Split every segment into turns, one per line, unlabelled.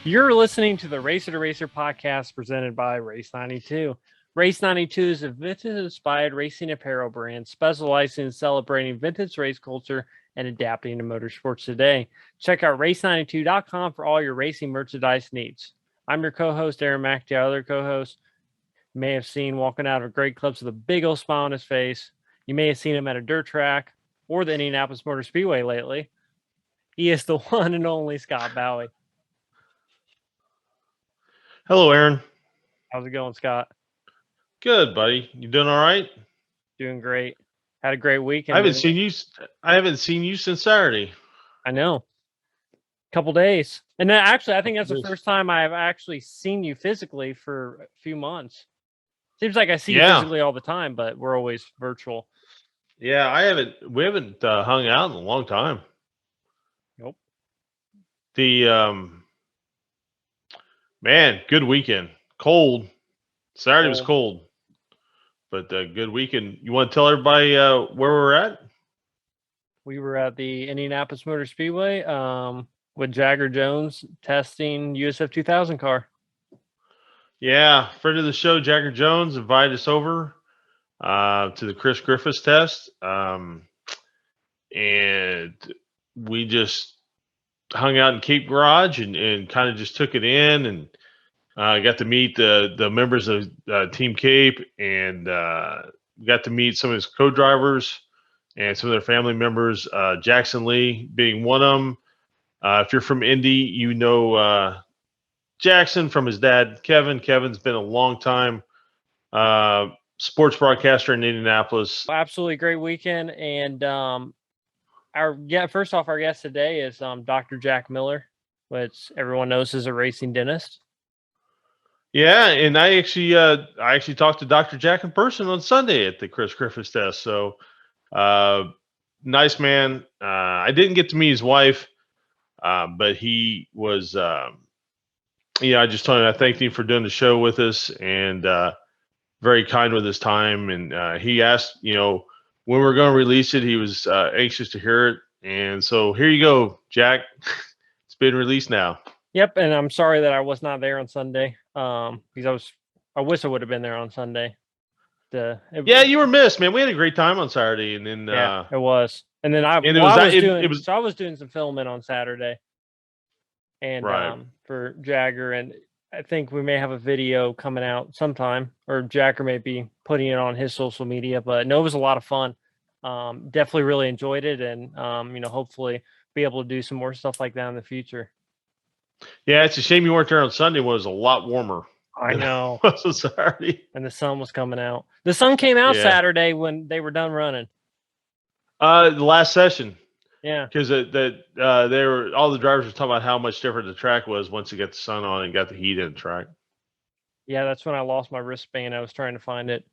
You're listening to the Racer to Racer podcast presented by Race 92. Race 92 is a vintage-inspired racing apparel brand specializing in celebrating vintage race culture and adapting to motorsports today. Check out race92.com for all your racing merchandise needs. I'm your co-host, Aaron Mack. The other co-host you may have seen walking out of great clubs with a big old smile on his face. You may have seen him at a dirt track or the Indianapolis Motor Speedway lately. He is the one and only Scott Bowie.
Hello, Aaron.
How's it going, Scott?
Good, buddy. You doing all right?
Doing great. Had a great weekend.
I haven't seen you since Saturday.
I know. Couple days. And then actually, I think that's the first time I've actually seen you physically for a few months. Seems like I see you physically all the time, but we're always virtual.
Yeah, we haven't hung out in a long time.
Nope.
Man, good weekend. Cold. Saturday was cold, but good weekend. You want to tell everybody where we're at?
We were at the Indianapolis Motor Speedway with Jagger Jones testing USF 2000 car.
Yeah, friend of the show, Jagger Jones, invited us over to the Chris Griffiths test, and we just hung out in Cape Garage and kind of just took it in and got to meet the members of Team Cape and got to meet some of his co-drivers and some of their family members, Jackson Lee being one of them. If you're from Indy, you know Jackson from his dad, Kevin. Kevin's been a long time sports broadcaster in Indianapolis.
Absolutely great weekend. And first off, our guest today is Dr. Jack Miller, which everyone knows is a racing dentist.
Yeah, and I actually talked to Dr. Jack in person on Sunday at the Chris Griffiths test. So nice man. I didn't get to meet his wife, but he was I just told him I thanked him for doing the show with us and very kind with his time. And he asked, when we're going to release it, he was anxious to hear it. And so here you go, Jack. It's been released now.
Yep, and I'm sorry that I was not there on Sunday. Because I wish I would have been there on Sunday.
You were missed, man. We had a great time on Saturday, and then
it was. And then I was doing some filming on Saturday, and for Jagger, and I think we may have a video coming out sometime, or Jagger may be putting it on his social media. But no, it was a lot of fun. Definitely really enjoyed it, and hopefully be able to do some more stuff like that in the future.
Yeah, it's a shame you weren't there on Sunday. It was a lot warmer.
I know.
So sorry.
And the sun was coming out. The sun came out Saturday when they were done running.
The last session.
Yeah.
Because all the drivers were talking about how much different the track was once you got the sun on and got the heat in the track.
Yeah, that's when I lost my wristband. I was trying to find it.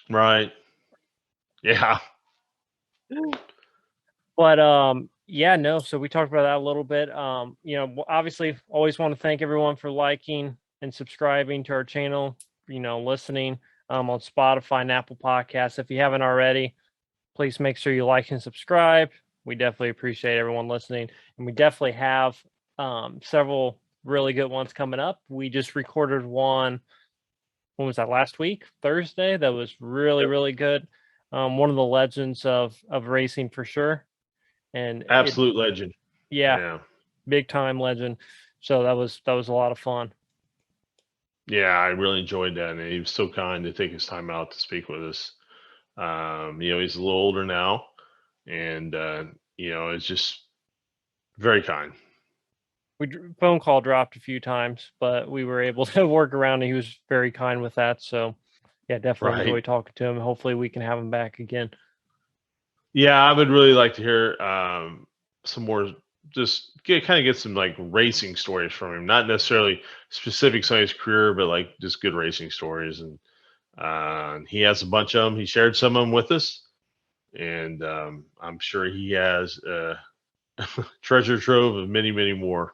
Right. Yeah.
But so we talked about that a little bit. Obviously always want to thank everyone for liking and subscribing to our channel, listening on Spotify and Apple Podcasts. If you haven't already, please make sure you like and subscribe. We definitely appreciate everyone listening. And we definitely have several really good ones coming up. We just recorded one. When was that? Last week, Thursday. That was really, really good. One of the legends of racing for sure. And
absolute legend.
Yeah, big time legend. So that was a lot of fun.
Yeah, I really enjoyed that, and he was so kind to take his time out to speak with us. He's a little older now, and it's just very kind.
Phone call dropped a few times, but we were able to work around, and he was very kind with that. So yeah, definitely enjoy talking to him. Hopefully we can have him back again.
Yeah, I would really like to hear some more, just get some like racing stories from him. Not necessarily specifics on his career, but like just good racing stories. And he has a bunch of them. He shared some of them with us. And I'm sure he has a treasure trove of many, many more.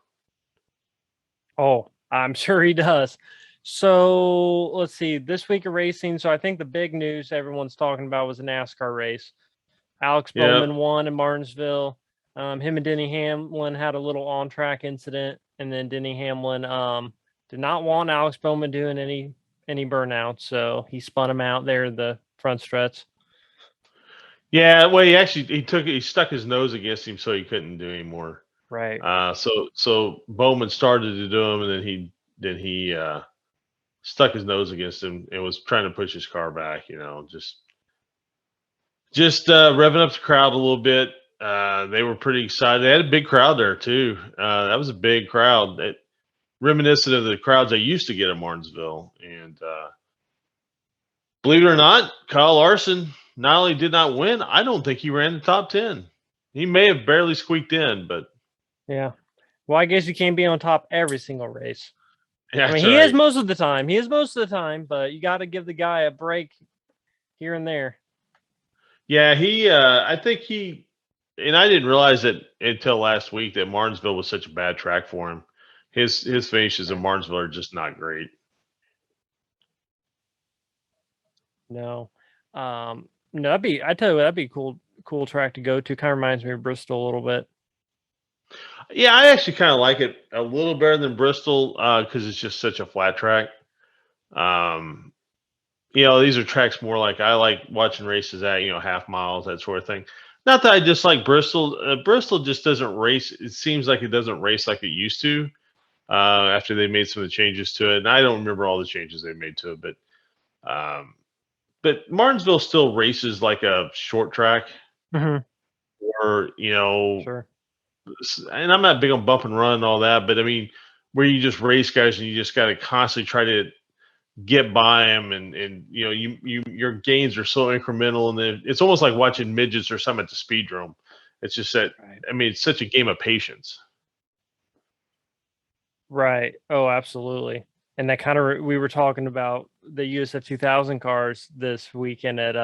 Oh, I'm sure he does. So let's see, this week of racing. So I think the big news everyone's talking about was a NASCAR race. Alex Bowman won in Martinsville. Him and Denny Hamlin had a little on-track incident. and then Denny Hamlin did not want Alex Bowman doing any burnouts, so he spun him out there the front stretch.
Yeah, well, he stuck his nose against him, so he couldn't do any more.
Right.
So Bowman started to do him, and then he stuck his nose against him and was trying to push his car back. Just revving up the crowd a little bit. They were pretty excited. They had a big crowd there too. That was a big crowd, reminiscent of the crowds I used to get at Martinsville. And believe it or not, Kyle Larson not only did not win, I don't think he ran the top 10. He may have barely squeaked in, but
yeah. Well, I guess you can't be on top every single race.
yeah,
I mean, he is most of the time. He is most of the time, but you got to give the guy a break here and there.
Yeah, I think and I didn't realize it until last week that Martinsville was such a bad track for him. His finishes in Martinsville are just not great.
No, no, I tell you what, that'd be a cool track to go to. Kind of reminds me of Bristol a little bit.
Yeah, I actually kind of like it a little better than Bristol because it's just such a flat track. These are tracks more like I like watching races at, half miles, that sort of thing. Not that I dislike Bristol. Bristol just doesn't race. It seems like it doesn't race like it used to after they made some of the changes to it. And I don't remember all the changes they made to it, but Martinsville still races like a short track, or
Sure.
And I'm not big on bump and run and all that, but I mean, where you just race guys and you just got to constantly try to get by them, and your gains are so incremental, and then it's almost like watching midgets or something at the speedrome. It's just that, right. I mean, it's such a game of patience.
Right. Oh, absolutely. And that kind of we were talking about the USF 2000 cars this weekend at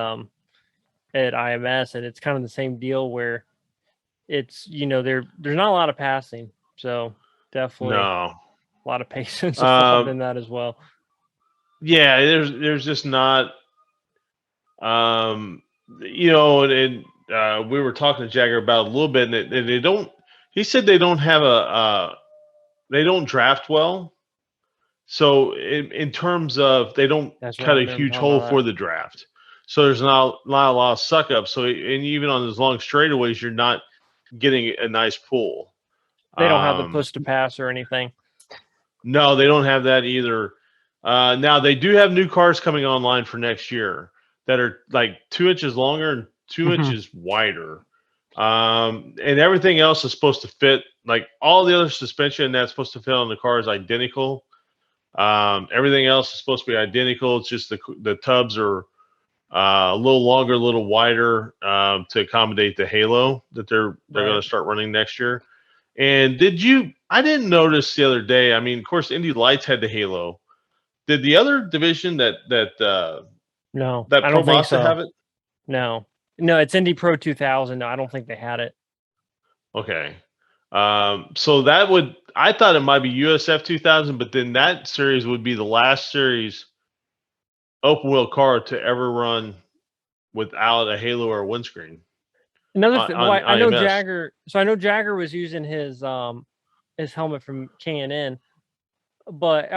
IMS, and it's kind of the same deal where it's there's not a lot of passing, so definitely a lot of patience involved in that as well.
Yeah, there's just not, and we were talking to Jagger about it a little bit, and they don't. He said they don't have they don't draft well. So in terms of they don't cut a huge hole for the draft. So there's not a lot of suck ups. So, and even on those long straightaways, you're not getting a nice pull.
They don't have the push to pass or anything.
No, they don't have that either. Now they do have new cars coming online for next year that are like 2 inches longer and 2 inches wider. And everything else is supposed to fit, like all the other suspension that's supposed to fit on the car is identical. Everything else is supposed to be identical. It's just the tubs are a little longer, a little wider to accommodate the halo that they're going to start running next year. And I didn't notice the other day. I mean, of course, Indy Lights had the halo. Did the other division
no,
I don't think so. Have it?
No, it's Indy Pro 2000. No, I don't think they had it.
Okay. So I thought it might be USF 2000, but then that series would be the last series open wheel car to ever run without a halo or a windscreen.
Another thing, I know Jagger. So I know Jagger was using his helmet from K&N, but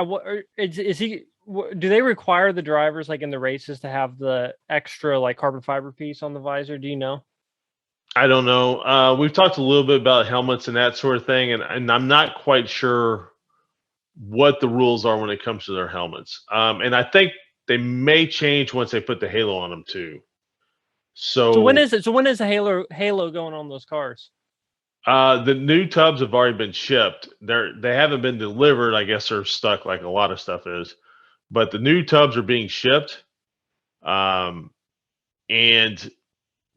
is he? Do they require the drivers like in the races to have the extra like carbon fiber piece on the visor? Do you know?
I don't know. We've talked a little bit about helmets and that sort of thing, and I'm not quite sure what the rules are when it comes to their helmets. And I think they may change once they put the halo on them too. So
when is it? So when is the halo going on those cars?
The new tubs have already been shipped. They haven't been delivered. I guess they're stuck like a lot of stuff is. But the new tubs are being shipped. And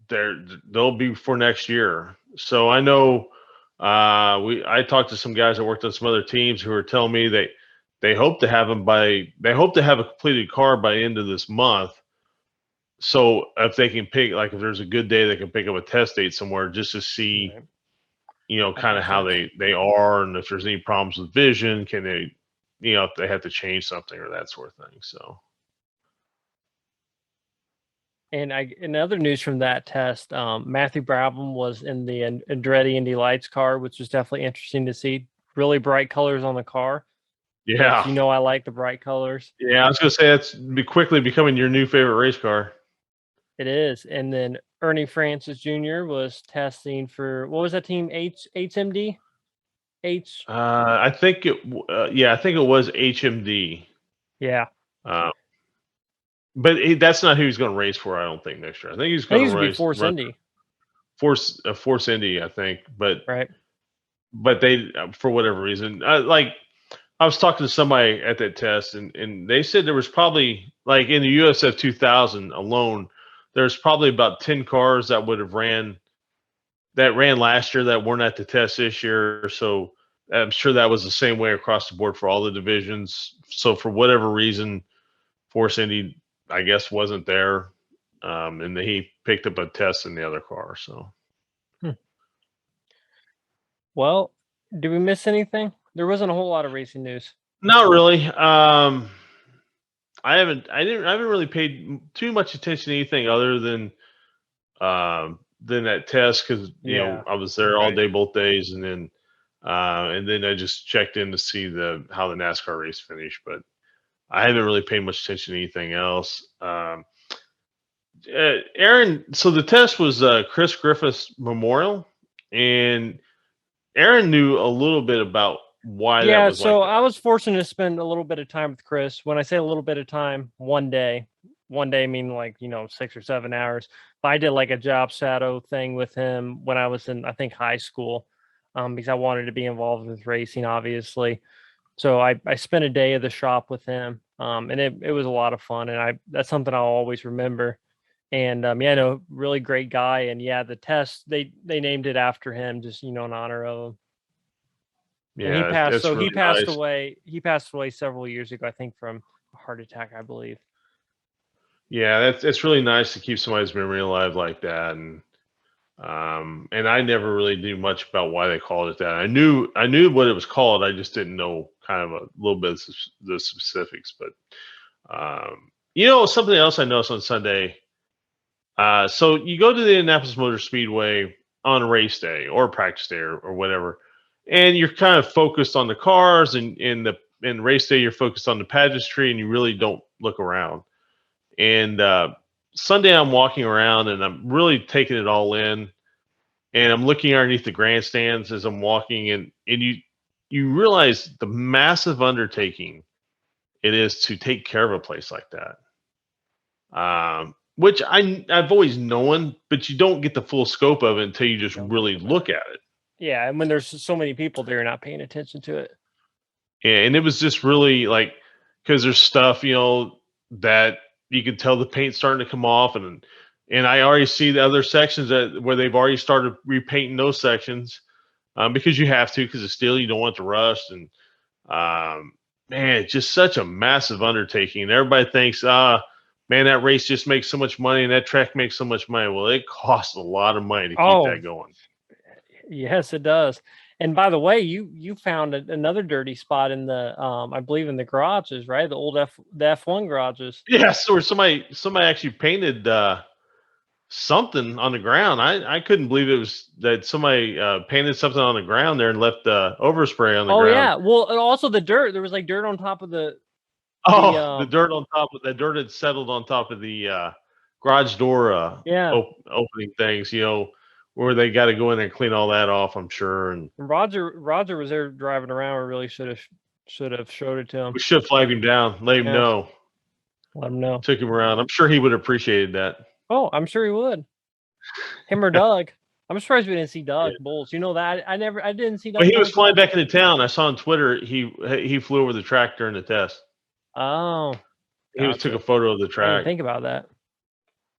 they'll be for next year. So I know I talked to some guys that worked on some other teams who are telling me they hope to have a completed car by the end of this month. So if they can pick, like if there's a good day, they can pick up a test date somewhere just to see, kind of how they are, and if there's any problems with vision, can they, if they have to change something or that sort of thing. So.
And in other news from that test, Matthew Brabham was in the Andretti Indy Lights car, which was definitely interesting to see. really bright colors on the car.
Yeah.
Which, I like the bright colors.
Yeah, I was gonna say that's quickly becoming your new favorite race car.
It is. And then Ernie Francis Jr. was testing for, what was that team? HMD?
I think I think it was HMD.
Yeah.
Uh, but that's not who he's going to race for. I don't think next year. I think he's
I think
going
he's
to
going to be Force
run
Indy.
Force Indy. I think, but
right.
they for whatever reason, like I was talking to somebody at that test, and they said there was probably, like, in the USF 2000 alone, there's probably about 10 cars that would have ran last year that weren't at the test this year. So I'm sure that was the same way across the board for all the divisions. So for whatever reason, Force Indy, I guess, wasn't there, and he picked up a test in the other car. So,
Well, did we miss anything? There wasn't a whole lot of racing news.
not really. I haven't really paid too much attention to anything other than that test, because I was there all day both days, and then I just checked in to see how the NASCAR race finished, but I haven't really paid much attention to anything else. Aaron, so the test was Chris Griffith's memorial, and Aaron knew a little bit about why that was
so
like that.
I was fortunate to spend a little bit of time with Chris. When I say a little bit of time, one day meaning like 6 or 7 hours. But I did like a job shadow thing with him when I was in, I think, high school, because I wanted to be involved with racing, obviously. So I spent a day at the shop with him, and it was a lot of fun, and that's something I'll always remember. And no, really great guy. And the test, they named it after him, just in honor of him.
Yeah,
and he passed. So
really
he passed
nice.
away. He passed away several years ago, I think, from a heart attack, I believe.
Yeah, it's really nice to keep somebody's memory alive like that, and I never really knew much about why they called it that. I knew what it was called. I just didn't know kind of a little bit of the specifics. But something else I noticed on Sunday. So you go to the Indianapolis Motor Speedway on a race day or practice day or whatever, and you're kind of focused on the cars, and in race day you're focused on the pageantry, and you really don't look around. And Sunday I'm walking around and I'm really taking it all in, and I'm looking underneath the grandstands as I'm walking, and you realize the massive undertaking it is to take care of a place like that. Which I've always known, but you don't get the full scope of it until you just really look at it.
Yeah, and when there's so many people there, you're not paying attention to it.
Yeah, and it was just really like, because there's stuff that you can tell the paint's starting to come off, and I already see the other sections where they've already started repainting those sections, because you have to, because it's steel, you don't want it to rust, and man, it's just such a massive undertaking. And everybody thinks, man, that race just makes so much money and that track makes so much money. Well, it costs a lot of money to keep that going.
Yes, it does. And by the way, you found another dirty spot in the I believe in the garages, right? The old F1 garages.
Yes, or somebody actually painted something on the ground. I couldn't believe it was that somebody painted something on the ground there and left overspray on the ground.
Oh yeah, well, and also the dirt. There was like dirt on top of the
dirt on top of the dirt had settled on top of the garage door opening things, where they got to go in there and clean all that off, I'm sure. And
Roger was there driving around. We really should have showed it to him.
We should have flagged him down, let him know.
Let him know.
Took him around. I'm sure he would have appreciated that.
Oh, I'm sure he would. Him or Doug. I'm surprised we didn't see Doug Bowles. You know that I didn't see Doug.
Well, he was flying back into town. I saw on Twitter he flew over the track during the test.
Oh,
he took a photo of the track.
I didn't think about that.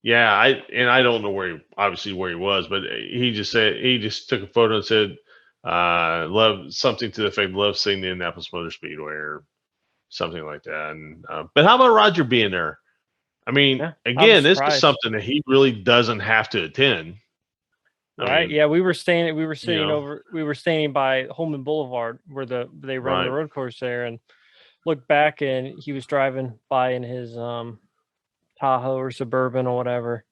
Yeah, I don't know where he was, but he just took a photo and said, "Love," something to the effect, "Love seeing the Indianapolis Motor Speedway," or something like that. And but how about Roger being there? I mean, again, this is something that he really doesn't have to attend.
Right? We were staying by Holman Boulevard where they run the road course there, and looked back, and he was driving by in his Tahoe or Suburban or whatever,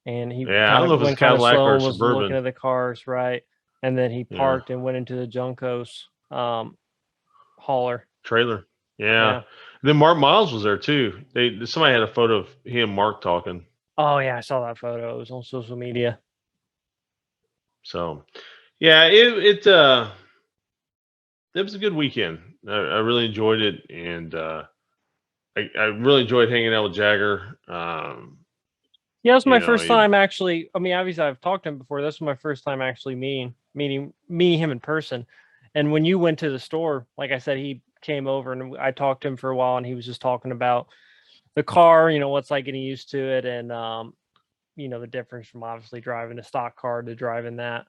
and he
I don't know if it was Cadillac or
was
Suburban.
looking at the cars, right? And then he parked and went into the Juncos hauler.
Trailer. Yeah.
Yeah.
Then Mark Miles was there too. Somebody had a photo of him and Mark talking.
Oh yeah, I saw that photo. It was on social media.
So yeah, it was a good weekend. I really enjoyed it, and I really enjoyed hanging out with Jagger.
Yeah, it was
You
my
know,
first time actually. I mean, obviously I've talked to him before. This was my first time actually meeting him in person. And when you went to the store, like I said, he came over and I talked to him for a while, and he was just talking about the car, what's like getting used to it, and the difference from obviously driving a stock car to driving that.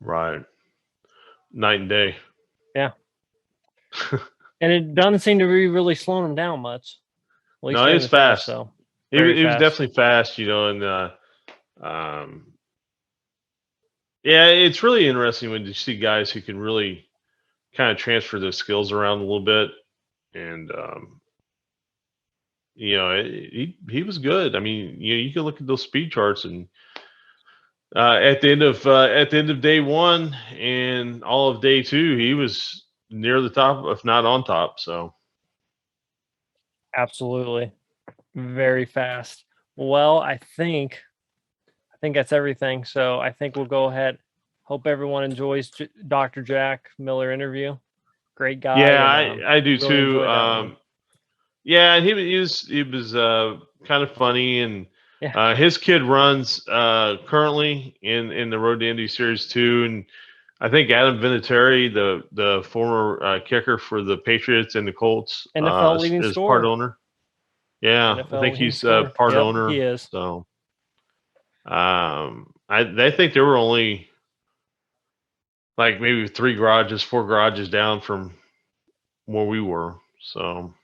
right, night and day.
Yeah. And it doesn't seem to be really slowing him down much. At least
No,
during
it's
the test,
fast.
so very
It was
fast.
definitely fast, and yeah, it's really interesting when you see guys who can really kind of transfer their skills around a little bit, and he was good. I mean, you can look at those speed charts, and at the end of day one and all of day two, he was near the top, if not on top. So
Absolutely. Very fast. Well, I think that's everything. So I think we'll go ahead. Hope everyone enjoys Dr. Jack Miller interview. Great guy.
yeah,
And
I do
really
too.
enjoyed that one.
Yeah, and he was kind of funny, and
Yeah.
his kid runs currently in the Road to Indy Series 2, and I think Adam Vinatieri, the former kicker for the Patriots and the Colts,
NFL leading
is part
scorer.
owner. Yeah, I
NFL
think
leading
he's
scorer.
part
Yep,
owner.
he is.
So I think there were only like maybe 4 garages down from where we were. So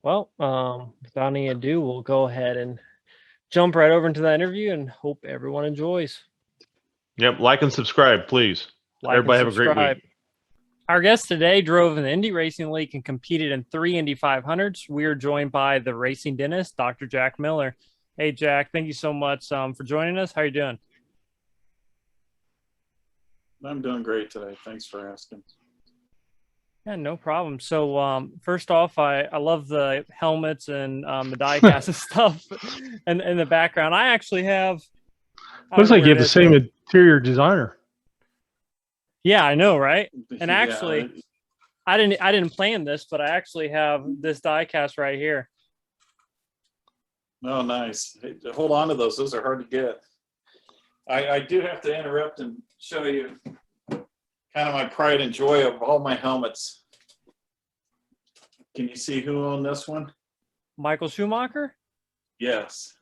Well, without any ado, we'll go ahead and jump right over into that interview and hope everyone enjoys.
yep, like and subscribe, please.
Like and
Everybody have a great
subscribe.
week.
Our guest today drove in the Indy Racing League and competed in 3 Indy 500s. We are joined by the racing dentist, Dr. Jack Miller. Hey, Jack, thank you so much for joining us. How are you doing?
I'm doing great today. Thanks for asking.
Yeah, no problem. So first off, I love the helmets and the diecast and stuff and in the background. I actually have.
Looks like you have the same interior designer.
Yeah, I know, right? And
Yeah,
actually, I didn't plan this, but I actually have this diecast right here.
oh, nice. Hey, hold on to those. Those are hard to get. I do have to interrupt and show you kind of my pride and joy of all my helmets. Can you see who owned this one?
Michael Schumacher?
Yes.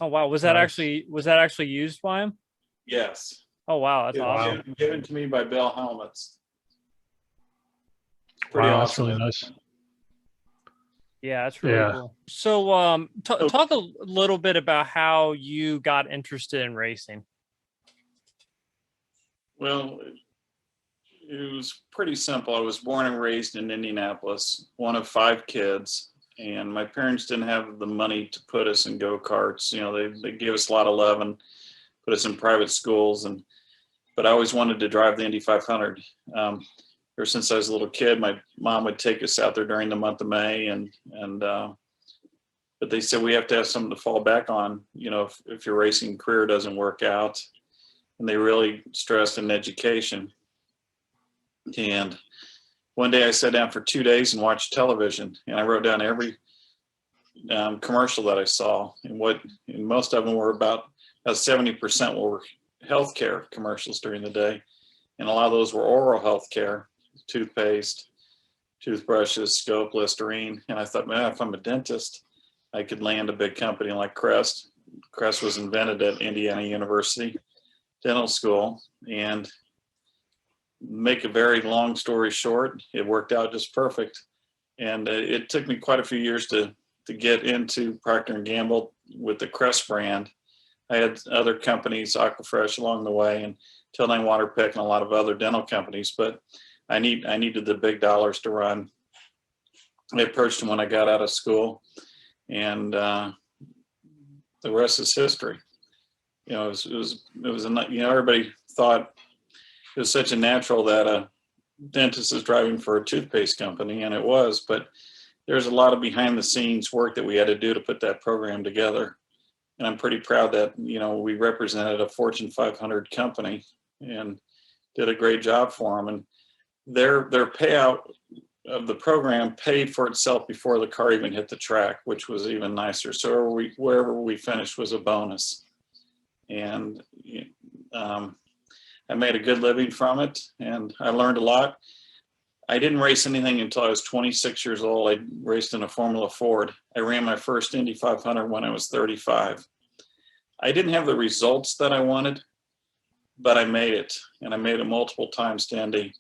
Oh wow, was that actually used by him?
Yes.
Oh wow, that's awesome.
Given to me by Bell Helmets. Pretty
Wow,
awesome.
that's really nice.
Yeah, that's really cool. So talk a little bit about how you got interested in racing.
Well, it was pretty simple. I was born and raised in Indianapolis, one of 5 kids, and my parents didn't have the money to put us in go-karts. They gave us a lot of love and put us in private schools, but I always wanted to drive the Indy 500. Ever since I was a little kid, my mom would take us out there during the month of May, but they said we have to have something to fall back on, if your racing career doesn't work out, and they really stressed in education. And one day I sat down for 2 days and watched television, and I wrote down every commercial that I saw, and most of them were about 70% were healthcare commercials during the day, and a lot of those were oral healthcare, toothpaste, toothbrushes, scope, Listerine. And I thought, man, if I'm a dentist, I could land a big company like Crest. Crest was invented at Indiana University Dental School, and make a very long story short, it worked out just perfect. And it took me quite a few years to get into Procter & Gamble with the Crest brand. I had other companies, Aquafresh, along the way, and Tilden Waterpick and a lot of other dental companies, but I needed the big dollars to run. I approached them when I got out of school, and the rest is history. Everybody thought it was such a natural that a dentist is driving for a toothpaste company, and it was, but there's a lot of behind the scenes work that we had to do to put that program together. And I'm pretty proud that, we represented a Fortune 500 company and did a great job for them. And their payout of the program paid for itself before the car even hit the track, which was even nicer. So wherever we finished was a bonus. And I made a good living from it, and I learned a lot. I didn't race anything until I was 26 years old. I raced in a Formula Ford. I ran my first Indy 500 when I was 35. I didn't have the results that I wanted, but I made it, and I made it multiple times to Indy.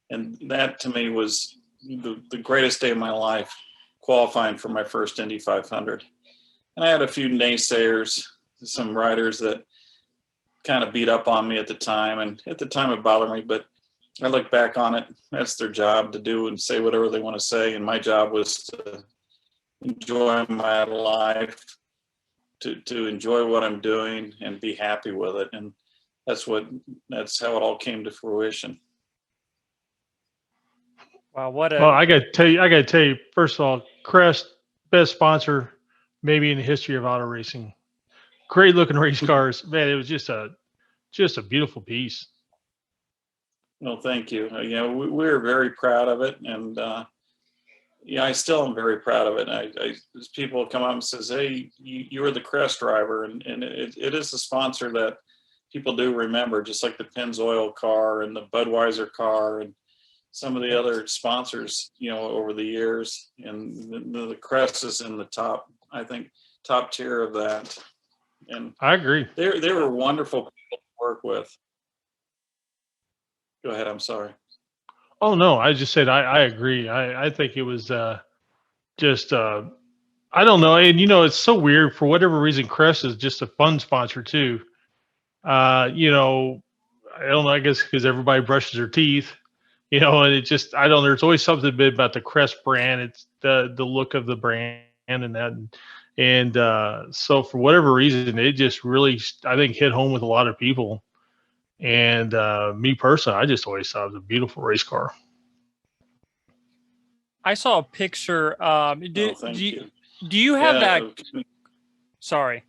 And that to me was the greatest day of my life, qualifying for my first Indy 500. And I had a few naysayers, some riders that kind of beat up on me at the time. And at the time it bothered me, but I look back on it, that's their job to do and say whatever they want to say. And my job was to enjoy my life, to enjoy what I'm doing and be happy with it. And that's how it all came to fruition.
Wow,
Well, I got to tell you, first of all, Crest, best sponsor maybe in the history of auto racing. Great looking race cars, man. It was just a beautiful piece.
Well, thank you. We're very proud of it, and I still am very proud of it. As people come up and says, "Hey, you were the Crest driver," and it is a sponsor that people do remember, just like the Pennzoil car and the Budweiser car and some of the other sponsors, over the years. And the Crest is in the top tier of that. And
I agree.
They were wonderful people to work with. Go ahead. I'm sorry.
Oh no, I just said I agree. I think it was just I don't know, and it's so weird for whatever reason. Crest is just a fun sponsor too. I don't know. I guess because everybody brushes their teeth, and it just I don't know. There's always something bit about the Crest brand. It's the look of the brand and that, and so for whatever reason, it just really I think hit home with a lot of people. And me personally, I just always thought it was a beautiful race car.
I saw a picture. Do you have that? Sorry.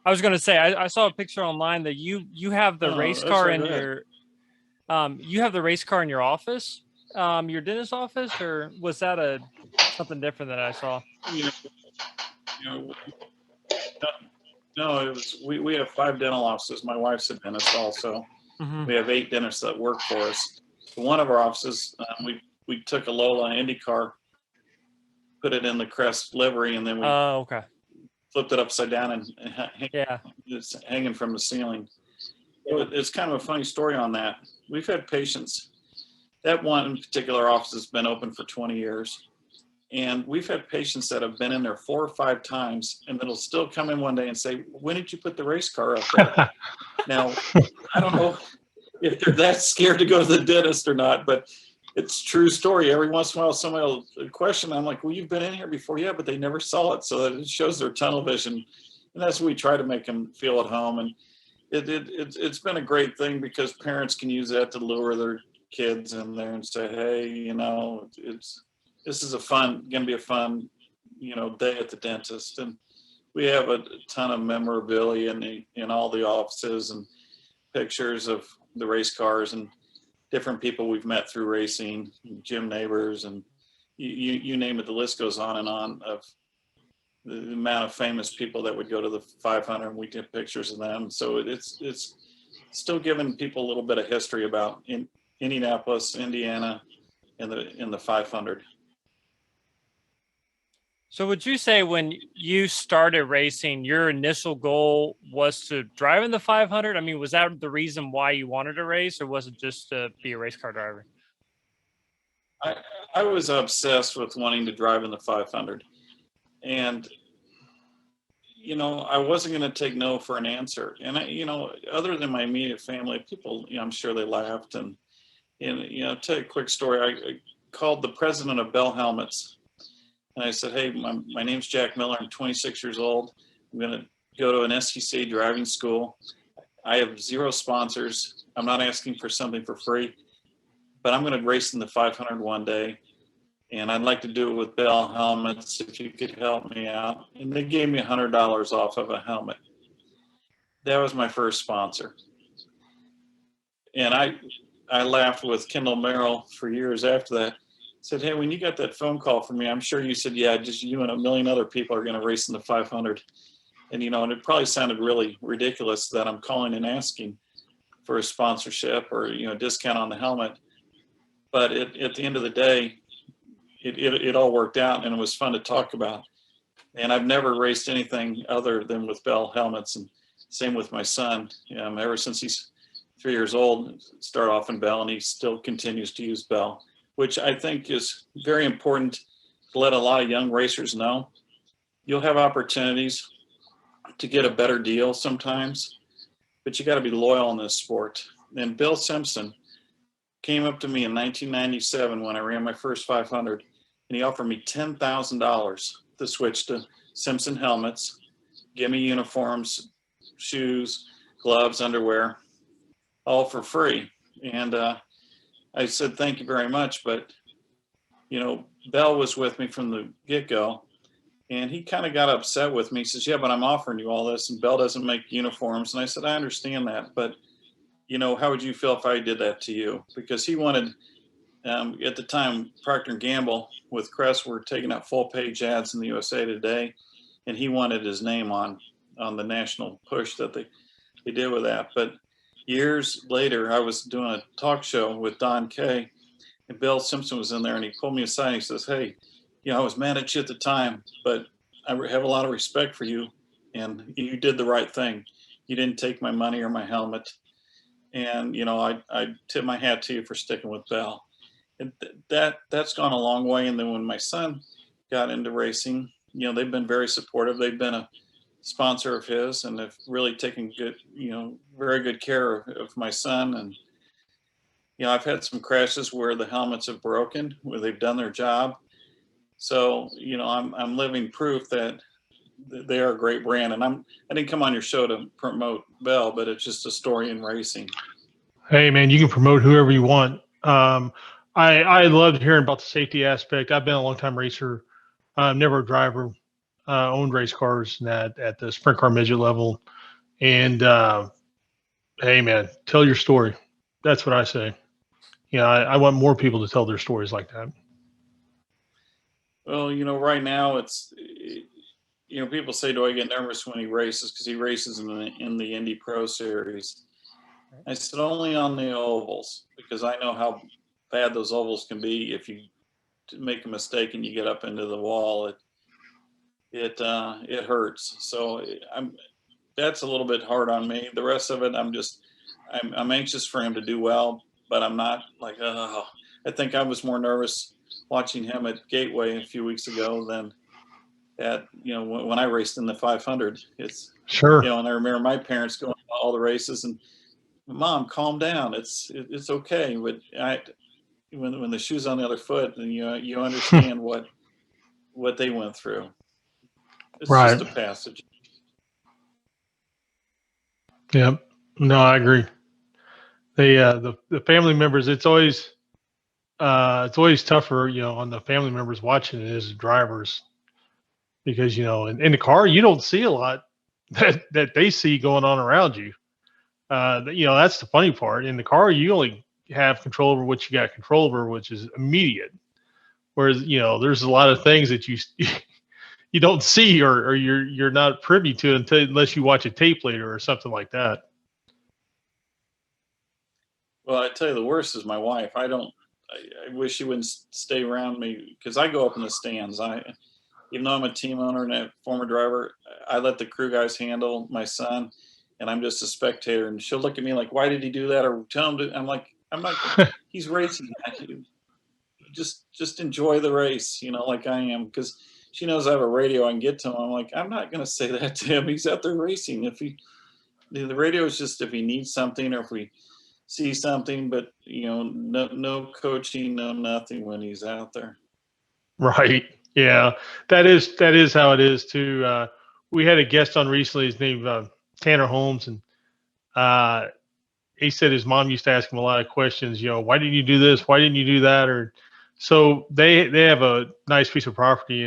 I was going to say, I saw a picture online that you have the race car in your, you have the race car in your office, your dentist office, or was that something different that I saw?
No, it was, we have 5 dental offices. My wife's a dentist also. Mm-hmm. We have 8 dentists that work for us. So one of our offices, we took a Lola Indy car, put it in the Crest livery, and then we flipped it upside down and it's hanging from the ceiling. It's kind of a funny story on that. We've had patients. That one particular office has been open for 20 years. And we've had patients that have been in there 4 or 5 times and that'll still come in one day and say, "When did you put the race car up there?" Now, I don't know if they're that scared to go to the dentist or not, but it's a true story. Every once in a while, somebody will question. I'm like, "Well, you've been in here before." "Yeah, but they never saw it." So that it shows their tunnel vision. And that's what we try to make them feel at home. And it's been a great thing because parents can use that to lure their kids in there and say, "Hey, this is going to be a fun, day at the dentist." And we have a ton of memorabilia in all the offices and pictures of the race cars and different people we've met through racing, gym neighbors, and you name it. The list goes on and on of the amount of famous people that would go to the 500, and we get pictures of them. So it's still giving people a little bit of history about Indianapolis, Indiana, in the 500.
So would you say when you started racing, your initial goal was to drive in the 500? I mean, was that the reason why you wanted to race, or was it just to be a race car driver?
I was obsessed with wanting to drive in the 500. And, I wasn't going to take no for an answer. And, other than my immediate family, people, I'm sure they laughed. And tell you a quick story. I called the president of Bell Helmets. And I said, "Hey, my name's Jack Miller. I'm 26 years old. I'm going to go to an STC driving school. I have zero sponsors. I'm not asking for something for free, but I'm going to race in the 500 one day. And I'd like to do it with Bell helmets if you could help me out. And they gave me $100 off of a helmet. That was my first sponsor. And I laughed with Kendall Merrill for years after that. Said, hey, when you got that phone call from me, I'm sure you said, yeah, just you and a million other people are going to race in the 500. And, and it probably sounded really ridiculous that I'm calling and asking for a sponsorship or, a discount on the helmet. But at the end of the day, it all worked out, and it was fun to talk about. And I've never raced anything other than with Bell helmets, and same with my son. Ever since he's 3 years old, started off in Bell, and he still continues to use Bell, which I think is very important to let a lot of young racers know. You'll have opportunities to get a better deal sometimes, but you got to be loyal in this sport. And Bill Simpson came up to me in 1997 when I ran my first 500, and he offered me $10,000 to switch to Simpson helmets, give me uniforms, shoes, gloves, underwear, all for free. And I said, thank you very much. But, Bell was with me from the get-go, and he kind of got upset with me. He says, yeah, but I'm offering you all this, and Bell doesn't make uniforms. And I said, I understand that, but how would you feel if I did that to you? Because he wanted, at the time, Procter & Gamble with Crest were taking out full-page ads in the USA Today, and he wanted his name on the national push that they did with that. But years later, I was doing a talk show with Don Kay, and Bill Simpson was in there, and he pulled me aside and he says, hey, I was mad at you at the time, but I have a lot of respect for you, and you did the right thing. You didn't take my money or my helmet. And, I tip my hat to you for sticking with Bell. And that's gone a long way. And then when my son got into racing, they've been very supportive. They've been a sponsor of his, and have really taken good, very good care of my son. And, I've had some crashes where the helmets have broken, where they've done their job. So, I'm living proof that they are a great brand. And I didn't come on your show to promote Bell, but it's just a story in racing.
Hey man, you can promote whoever you want. I loved hearing about the safety aspect. I've been a long time racer. I'm never a driver, owned race cars at the sprint car midget level. And hey man, tell your story. That's what I say. I want more people to tell their stories like that.
Well, right now people say, do I get nervous when he races? Because he races in the Indy Pro series. I said, only on the ovals, because I know how bad those ovals can be. If you make a mistake and you get up into the wall, it hurts. So that's a little bit hard on me. The rest of it, I'm anxious for him to do well, but I'm not like, I think I was more nervous watching him at Gateway a few weeks ago than when I raced in the 500. It's
sure.
And I remember my parents going to all the races and, Mom, calm down. It's okay. But when the shoe's on the other foot, then you understand what they went through. It's
right.
just a passage.
Yep. No, I agree. The family members, it's always tougher, on the family members watching it as drivers, because in the car you don't see a lot that they see going on around you. That's the funny part. In the car, you only have control over what you got control over, which is immediate. Whereas, there's a lot of things that you you don't see or you're not privy to unless you watch a tape later or something like that.
Well, I tell you, the worst is my wife. I wish she wouldn't stay around me, because I go up in the stands. Even though I'm a team owner and a former driver, I let the crew guys handle my son, and I'm just a spectator. And she'll look at me like, why did he do that? Or tell him to, I'm like, he's racing. Just enjoy the race, like I am. Because she knows I have a radio, I can get to him. I'm like, I'm not going to say that to him. He's out there racing. The radio is just if he needs something or if we see something, but no coaching, no nothing when he's out there.
Right. Yeah, that is how it is too. We had a guest on recently. His name Tanner Holmes, and he said his mom used to ask him a lot of questions. Why didn't you do this? Why didn't you do that? Or so they have a nice piece of property,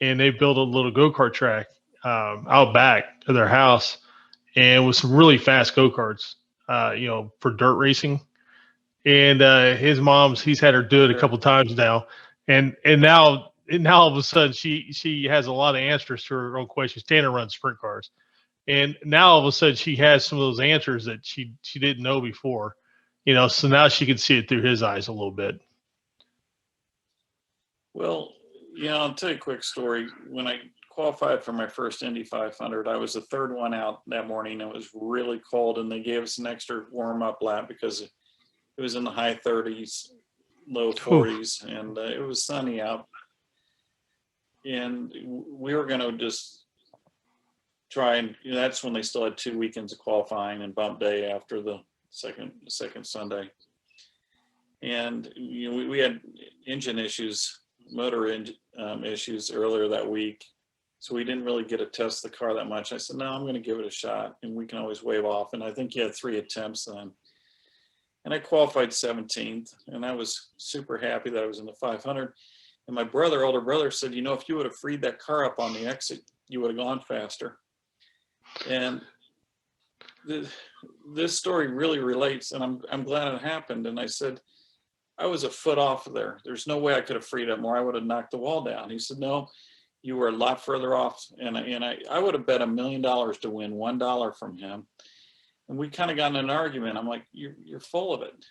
and they built a little go-kart track out back of their house, and with some really fast go-karts, for dirt racing. And he's had her do it a couple times now, and now all of a sudden she has a lot of answers to her own questions. Tanner runs sprint cars, and now all of a sudden she has some of those answers that she didn't know before. So now she can see it through his eyes a little bit.
Well, I'll tell you a quick story. When I qualified for my first Indy 500, I was the third one out that morning. It was really cold, and they gave us an extra warm-up lap because it was in the high 30s, low 40s, and it was sunny out. And we were going to just try and that's when they still had 2 weekends of qualifying and bump day after the second Sunday. And we had engine issues, motor issues earlier that week, so we didn't really get to test the car that much. I said, no, I'm going to give it a shot, and we can always wave off. And I think he had 3 attempts then. And I qualified 17th, and I was super happy that I was in the 500. And my older brother said, if you would have freed that car up on the exit, you would have gone faster. And this story really relates, and I'm glad it happened. And I said, I was a foot off of there. There's no way I could have freed up more. I would have knocked the wall down. He said, no, you were a lot further off. And I would have bet $1 million to win $1 from him. And we kind of got in an argument. I'm like, you're full of it.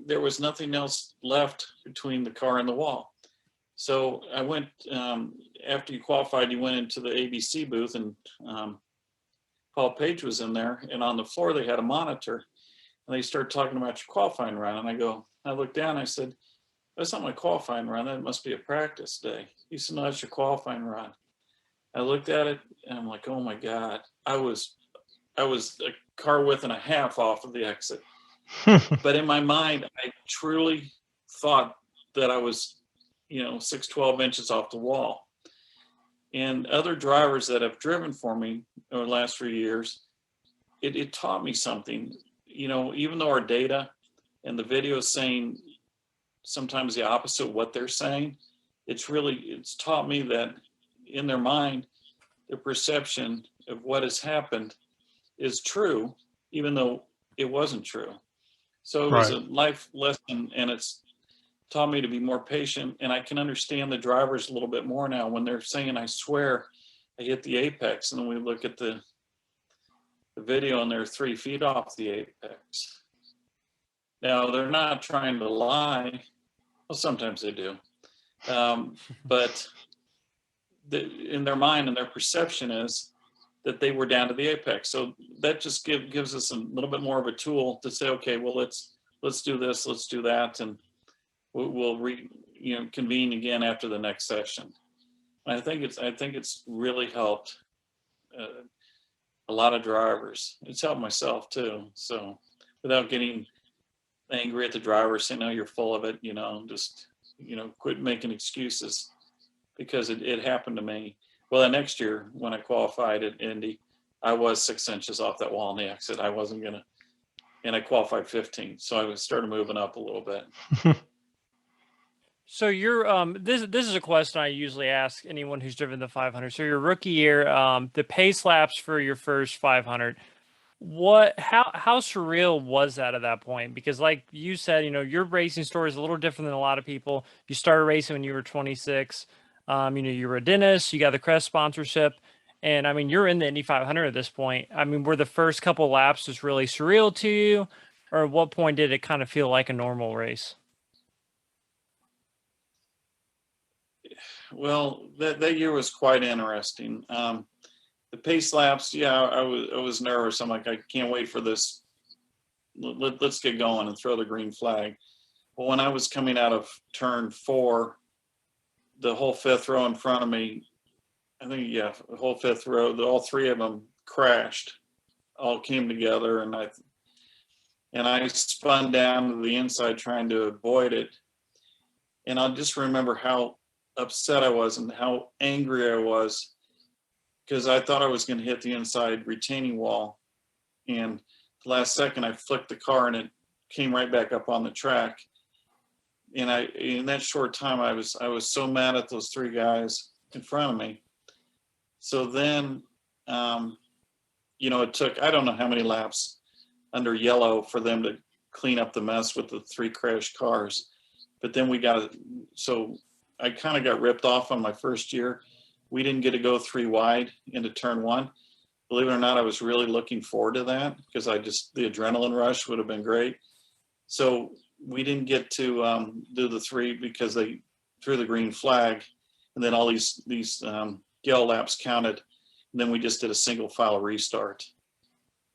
There was nothing else left between the car and the wall. So I went, after you qualified, you went into the ABC booth, and Paul Page was in there, and on the floor they had a monitor, and they started talking about your qualifying run. And I looked down, I said, that's not my qualifying run. That must be a practice day. He said, no, that's your qualifying run. I looked at it, and I'm like, oh my God, I was a car width and a half off of the exit. But in my mind, I truly thought that I was, 6'12" inches off the wall. And other drivers that have driven for me over the last few years, it taught me something. Even though our data and the video is saying sometimes the opposite of what they're saying, it's taught me that in their mind, the perception of what has happened is true, even though it wasn't true. So it was a life lesson, and it's taught me to be more patient, and I can understand the drivers a little bit more now when they're saying, I swear I hit the apex, and then we look at the video and they're 3 feet off the apex. Now, they're not trying to lie. Well, sometimes they do. But in their mind and their perception is that they were down to the apex. So that just gives us a little bit more of a tool to say, okay, well, let's do this, let's do that, and we'll convene again after the next session. And I think it's really helped a lot of drivers. It's helped myself too. So without getting angry at the driver, saying, no, you're full of it, just quit making excuses, because it happened to me. Well, the next year when I qualified at Indy, I was 6 inches off that wall on the exit. I wasn't gonna, and I qualified 15th, so I started moving up a little bit.
So you're this is a question I usually ask anyone who's driven the 500. So your rookie year, the pace laps for your first 500. How surreal was that at that point? Because like you said, your racing story is a little different than a lot of people. You started racing when you were 26. You were a dentist, you got the Crest sponsorship, and you're in the Indy 500 at this point. Were the first couple laps just really surreal to you, or at what point did it kind of feel like a normal race?
Well, that year was quite interesting. The pace laps, I was nervous. I'm like, I can't wait for this. Let's get going and throw the green flag. Well, when I was coming out of turn 4, the whole 5th row in front of me, I think, the whole 5th row, all 3 of them crashed, all came together, and I spun down to the inside trying to avoid it. And I just remember how upset I was and how angry I was because I thought I was going to hit the inside retaining wall. And the last second I flicked the car and it came right back up on the track. And in that short time, I was so mad at those three guys in front of me. So then, it took, I don't know how many laps under yellow for them to clean up the mess with the three crashed cars. But then so I kind of got ripped off on my first year. We didn't get to go 3 wide into turn 1. Believe it or not, I was really looking forward to that because the adrenaline rush would have been great. So we didn't get to do the 3 because they threw the green flag, and then all these yellow laps counted. And then we just did a single file restart,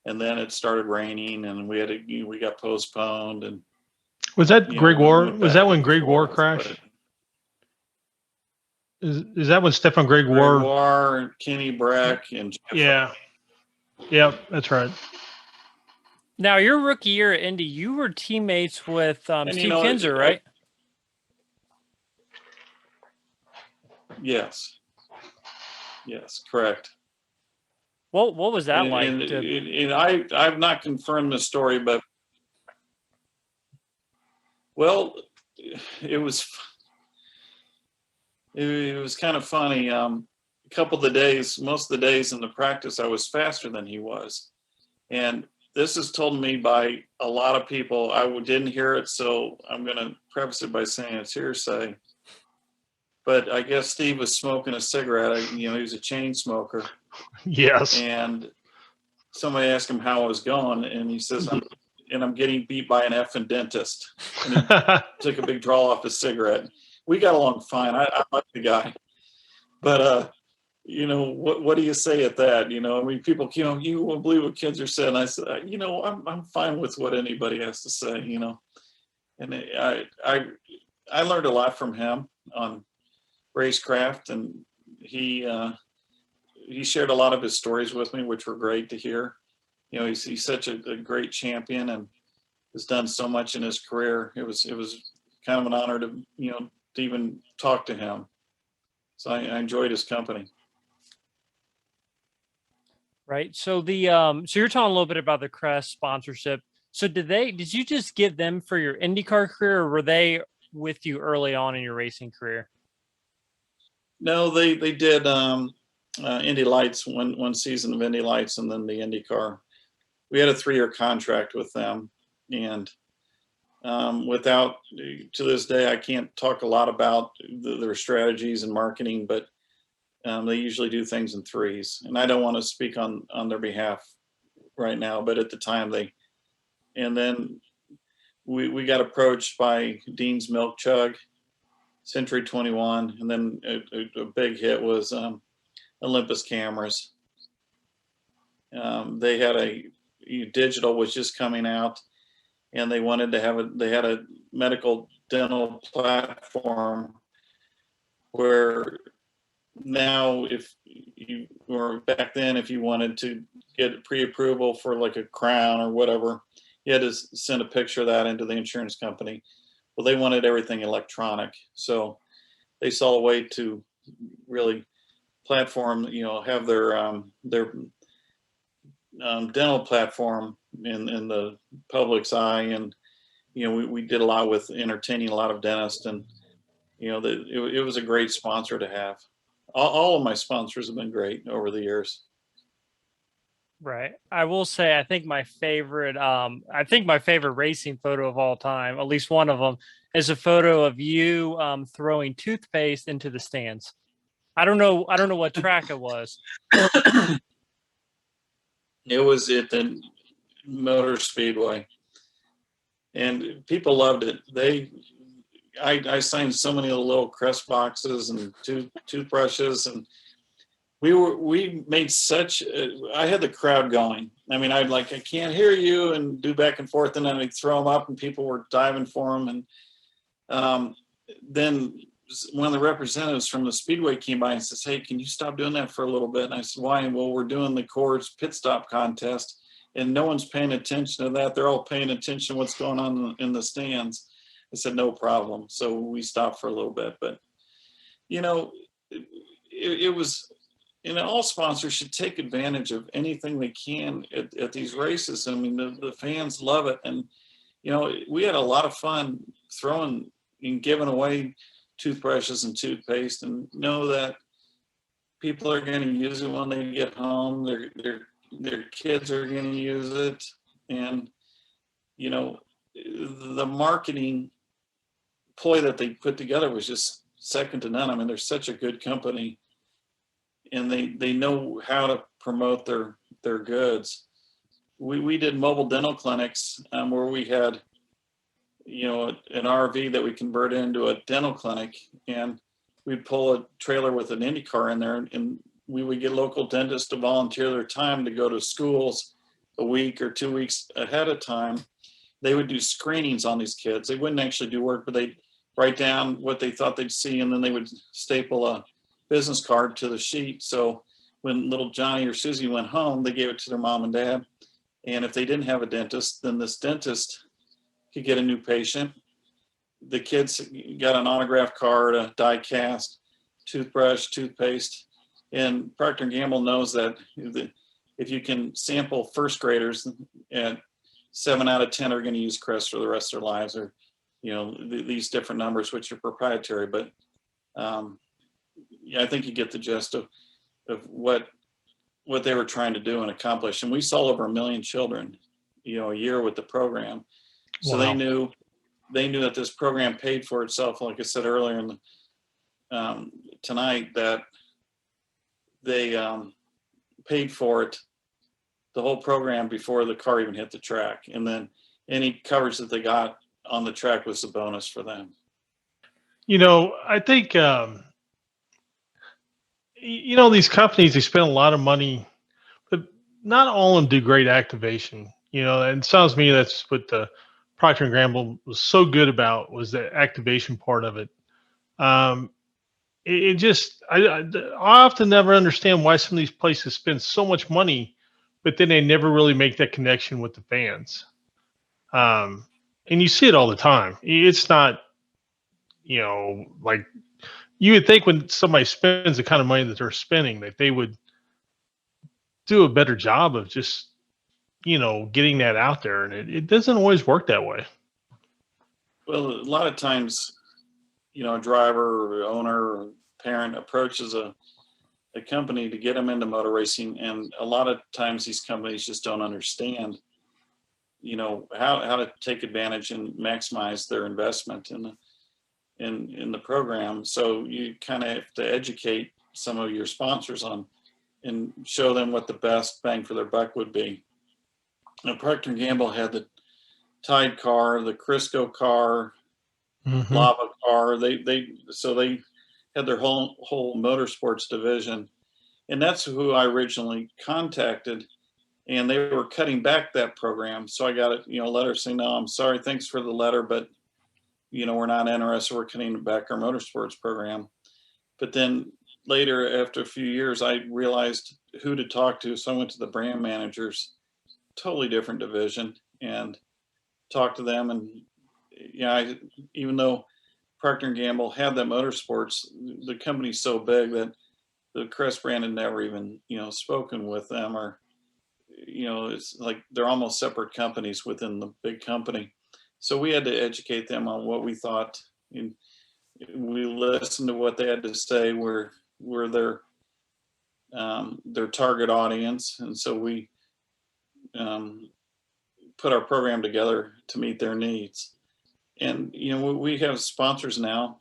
and then it started raining, and we got postponed. And
was that Greg War? Was that when Greg War crashed? Is that when Stefan Greg War,
Kenny Brack, and Jeff?
Yeah, yep, that's right.
Now, your rookie year at Indy, you were teammates with Steve Kinzer, right?
Yes, correct.
What was that like?
And I've not confirmed this story, but well, it was kind of funny. A couple of the days, most of the days in the practice, I was faster than he was, and this is told me by a lot of people. I didn't hear it, so I'm going to preface it by saying it's hearsay. But I guess Steve was smoking a cigarette. He was a chain smoker.
Yes.
And somebody asked him how it was going, and he says, I'm getting beat by an effing dentist. And he took a big draw off his cigarette. We got along fine. I like the guy. But, what do you say at that? People, you won't believe what kids are saying. I said, I'm fine with what anybody has to say, And I learned a lot from him on racecraft, and he shared a lot of his stories with me, which were great to hear. He's such a great champion and has done so much in his career. It was kind of an honor to even talk to him. So I enjoyed his company.
Right. So so you're talking a little bit about the Crest sponsorship. So did you just get them for your IndyCar career, or were they with you early on in your racing career?
No, they did Indy Lights, one season of Indy Lights, and then the IndyCar. We had a 3-year contract with them, and to this day, I can't talk a lot about their strategies and marketing, but they usually do things in 3s, and I don't want to speak on their behalf right now, but at the time and then we got approached by Dean's Milk Chug, Century 21, and then a big hit was Olympus Cameras. They had digital was just coming out, and they wanted to they had a medical dental platform where now if you wanted to get pre-approval for like a crown or whatever, you had to send a picture of that into the insurance company. Well, they wanted everything electronic, so they saw a way to really platform, have their dental platform in the public's eye, and we did a lot with entertaining a lot of dentists, and it was a great sponsor to have. All of my sponsors have been great over the years.
Right. I will say, I think my favorite racing photo of all time, at least one of them, is a photo of you throwing toothpaste into the stands. I don't know what track it was.
It was at the Motor Speedway, and people loved it. I signed so many little Crest boxes and toothbrushes, and we made I had the crowd going. I mean, I can't hear you, and do back and forth, and then I'd throw them up, and people were diving for them. And then one of the representatives from the Speedway came by and says, "Hey, can you stop doing that for a little bit?" And I said, "Why?" "Well, we're doing the Coors pit stop contest, and no one's paying attention to that. They're all paying attention to what's going on in the stands." I said, "No problem." So we stopped for a little bit, but it was and all sponsors should take advantage of anything they can at these races. I mean, the fans love it. And, you know, we had a lot of fun throwing and giving away toothbrushes and toothpaste, and know that people are going to use it when they get home. Their kids are going to use it. And, you know, the marketing ploy that they put together was just second to none. I mean, they're such a good company, and they know how to promote their goods. We did mobile dental clinics where we had, you know, an RV that we converted into a dental clinic, and we'd pull a trailer with an Indy car in there, and we would get local dentists to volunteer their time to go to schools a week or 2 weeks ahead of time. They would do screenings on these kids. They wouldn't actually do work, but they'd write down what they thought they'd see, and then they would staple a business card to the sheet. So when little Johnny or Susie went home, they gave it to their mom and dad. And if they didn't have a dentist, then this dentist could get a new patient. The kids got an autograph card, a die cast, toothbrush, toothpaste. And Procter & Gamble knows that if you can sample first graders, and 7 out of 10 are going to use Crest for the rest of their lives, or, you know, these different numbers, which are proprietary. But yeah, I think you get the gist of what they were trying to do and accomplish. And we saw over 1 million children, you know, a year with the program. So
Wow.
they knew that this program paid for itself. Like I said earlier in the, tonight, that they paid for it, the whole program, before the car even hit the track. And then any coverage that they got on the track was a bonus for them.
You know, I think, you know, these companies, they spend a lot of money, but not all of them do great activation. You know, and it sounds to me that's what the Procter & Gamble was so good about, was the activation part of it. It just, I often never understand why some of these places spend so much money, but then they never really make that connection with the fans. And you see it all the time. It's not, you know, like, you would think when somebody spends the kind of money that they're spending, that they would do a better job of just, you know, getting that out there. And it doesn't always work that way.
Well, a lot of times, you know, a driver or owner or parent approaches a company to get them into motor racing, and a lot of times these companies just don't understand, you know, how to take advantage and maximize their investment in the program. So you kind of have to educate some of your sponsors on and show them what the best bang for their buck would be. Now, Procter & Gamble had the Tide car, the Crisco car,
Mm-hmm.
Lava car. They had their whole motorsports division, and that's who I originally contacted. And they were cutting back that program, so I got a letter saying, "No, I'm sorry, thanks for the letter, but you know, we're not interested. We're cutting back our motorsports program." But then later, after a few years, I realized who to talk to, so I went to the brand managers, totally different division, and talked to them. And yeah, even though Procter & Gamble had that motorsports, the company's so big that the Crest brand had never even, you know, spoken with them, or, you know, it's like they're almost separate companies within the big company. So we had to educate them on what we thought, and we listened to what they had to say. We're their target audience, and so we put our program together to meet their needs. And you know, we have sponsors now.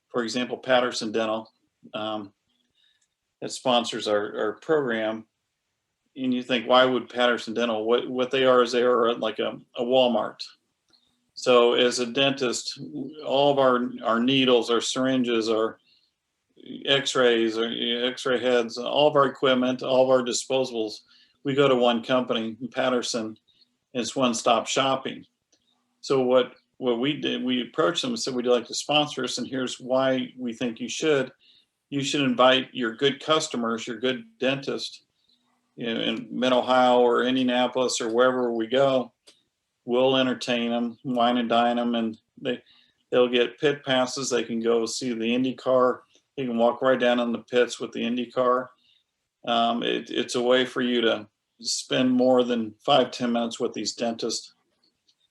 For example, Patterson Dental that sponsors our program. And you think, why would Patterson Dental? What they are is they are like a Walmart. So as a dentist, all of our needles, our syringes, our x-rays, our x-ray heads, all of our equipment, all of our disposables, we go to one company, Patterson, and it's one-stop shopping. So what we did, we approached them and said, "Would you like to sponsor us? And here's why we think you should. You should invite your good customers, your good dentist, you know, in Mid-Ohio or Indianapolis or wherever we go. We'll entertain them, wine and dine them, and they'll get pit passes. They can go see the Indy car You can walk right down in the pits with the Indy car. It's a way for you to spend more than 5-10 minutes with these dentists.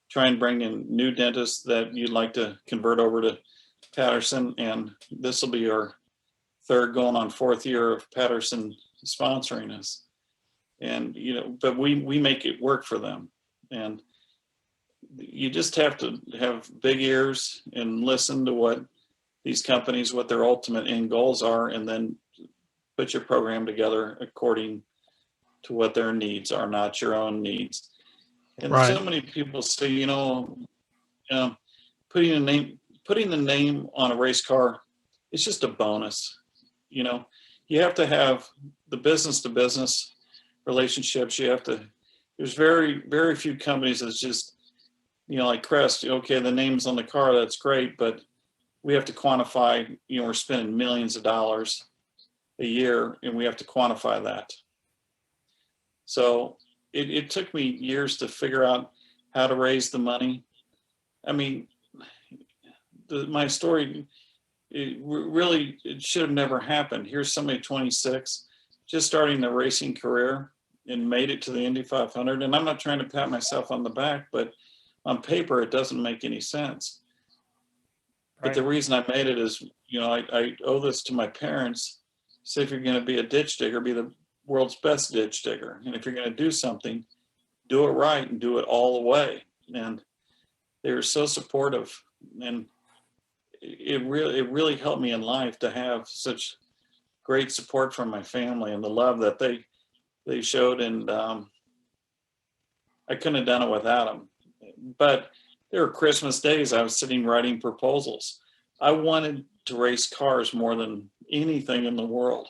Try and bring in new dentists that you'd like to convert over to Patterson, and this will be our third going on fourth year of Patterson sponsoring us. And but we make it work for them, and you just have to have big ears and listen to what these companies, what their ultimate end goals are, and then put your program together according to what their needs are, not your own needs. And
Right.
so many people say, putting the name on a race car, it's just a bonus. You have to have the business to business relationships. There's very, very few companies that's just, like Crest, okay, the name's on the car, that's great, but we have to quantify, we're spending millions of dollars a year, and we have to quantify that. So it took me years to figure out how to raise the money. I mean, my story, it should have never happened. Here's somebody 26, just starting their racing career and made it to the Indy 500. And I'm not trying to pat myself on the back, but on paper, it doesn't make any sense. But the reason I made it is, I owe this to my parents. Say, if you're going to be a ditch digger, be the world's best ditch digger. And if you're going to do something, do it right and do it all the way. And they were so supportive, and it really helped me in life to have such great support from my family and the love that they showed. And I couldn't have done it without them. But there were Christmas days I was sitting writing proposals. I wanted to race cars more than anything in the world,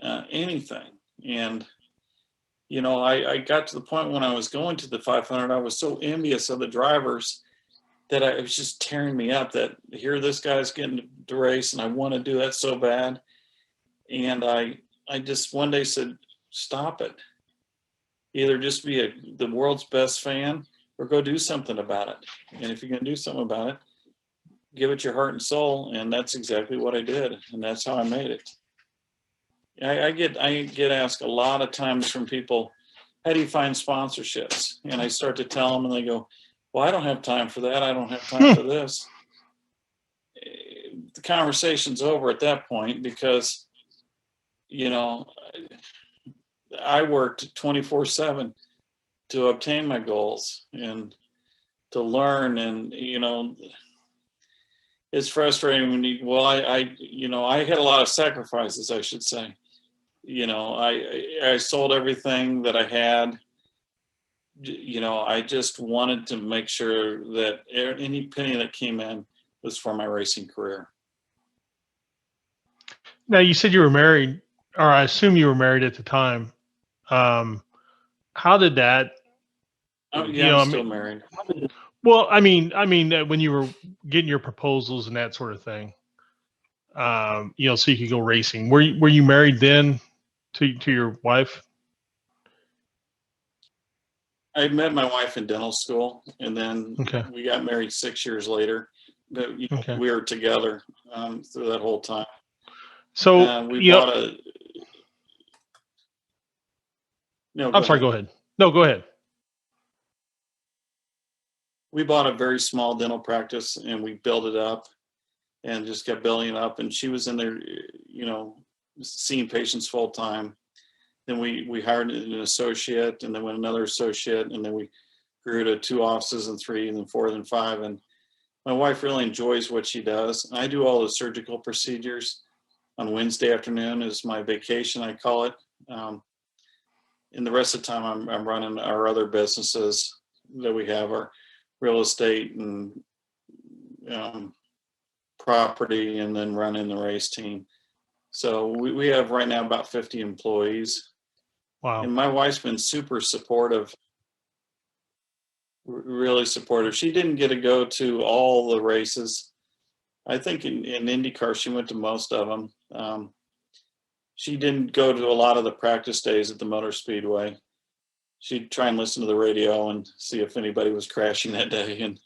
anything. And, I got to the point when I was going to the 500, I was so envious of the drivers that it was just tearing me up that here this guy's getting to race, and I want to do that so bad. And I just one day said, stop it. Either just be the world's best fan or go do something about it. And if you're going to do something about it, give it your heart and soul. And that's exactly what I did. And that's how I made it. I get asked a lot of times from people, how do you find sponsorships? And I start to tell them, and they go, well, I don't have time for that. I don't have time for this. The conversation's over at that point because, I worked 24/7 to obtain my goals and to learn. And, it's frustrating when I had a lot of sacrifices, I should say. I sold everything that I had. I just wanted to make sure that any penny that came in was for my racing career.
Now, you said you were married, or I assume you were married at the time. How did that?
I'm still married.
Well, I mean, when you were getting your proposals and that sort of thing, so you could go racing. Were you married then to your wife?
I met my wife in dental school, and then
Okay.
we got married 6 years later. But
Okay.
we were together through that whole time.
So
we bought a. No,
I'm sorry.
ahead.
Go ahead. No, go ahead.
We bought a very small dental practice, and we built it up, and just kept building it up. And she was in there, seeing patients full time. Then we hired an associate, and then went another associate, and then we grew to 2 offices and 3, and then 4, and 5. And my wife really enjoys what she does. I do all the surgical procedures. On Wednesday afternoon is my vacation, I call it. And the rest of the time, I'm running our other businesses that we have, our real estate and property, and then running the race team. So we have right now about 50 employees.
Wow.
And my wife's been super supportive, really supportive. She didn't get to go to all the races. I think in IndyCar, she went to most of them. She didn't go to a lot of the practice days at the Motor Speedway. She'd try and listen to the radio and see if anybody was crashing that day. And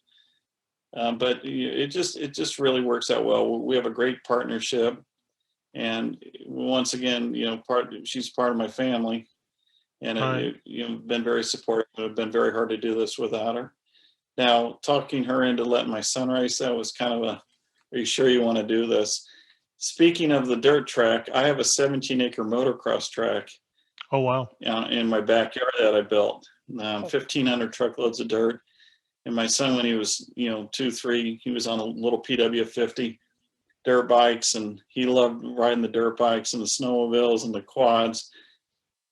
But it just really works out well. We have a great partnership, and once again, she's part of my family, and
Right.
been very supportive. It would have been very hard to do this without her. Now, talking her into letting my son race, that was kind of are you sure you want to do this? Speaking of the dirt track, I have a 17-acre motocross track
Oh, wow.
in my backyard that I built. 1,500 truckloads of dirt. And my son, when he was, 2, 3, he was on a little PW50 dirt bikes, and he loved riding the dirt bikes and the snowmobiles and the quads.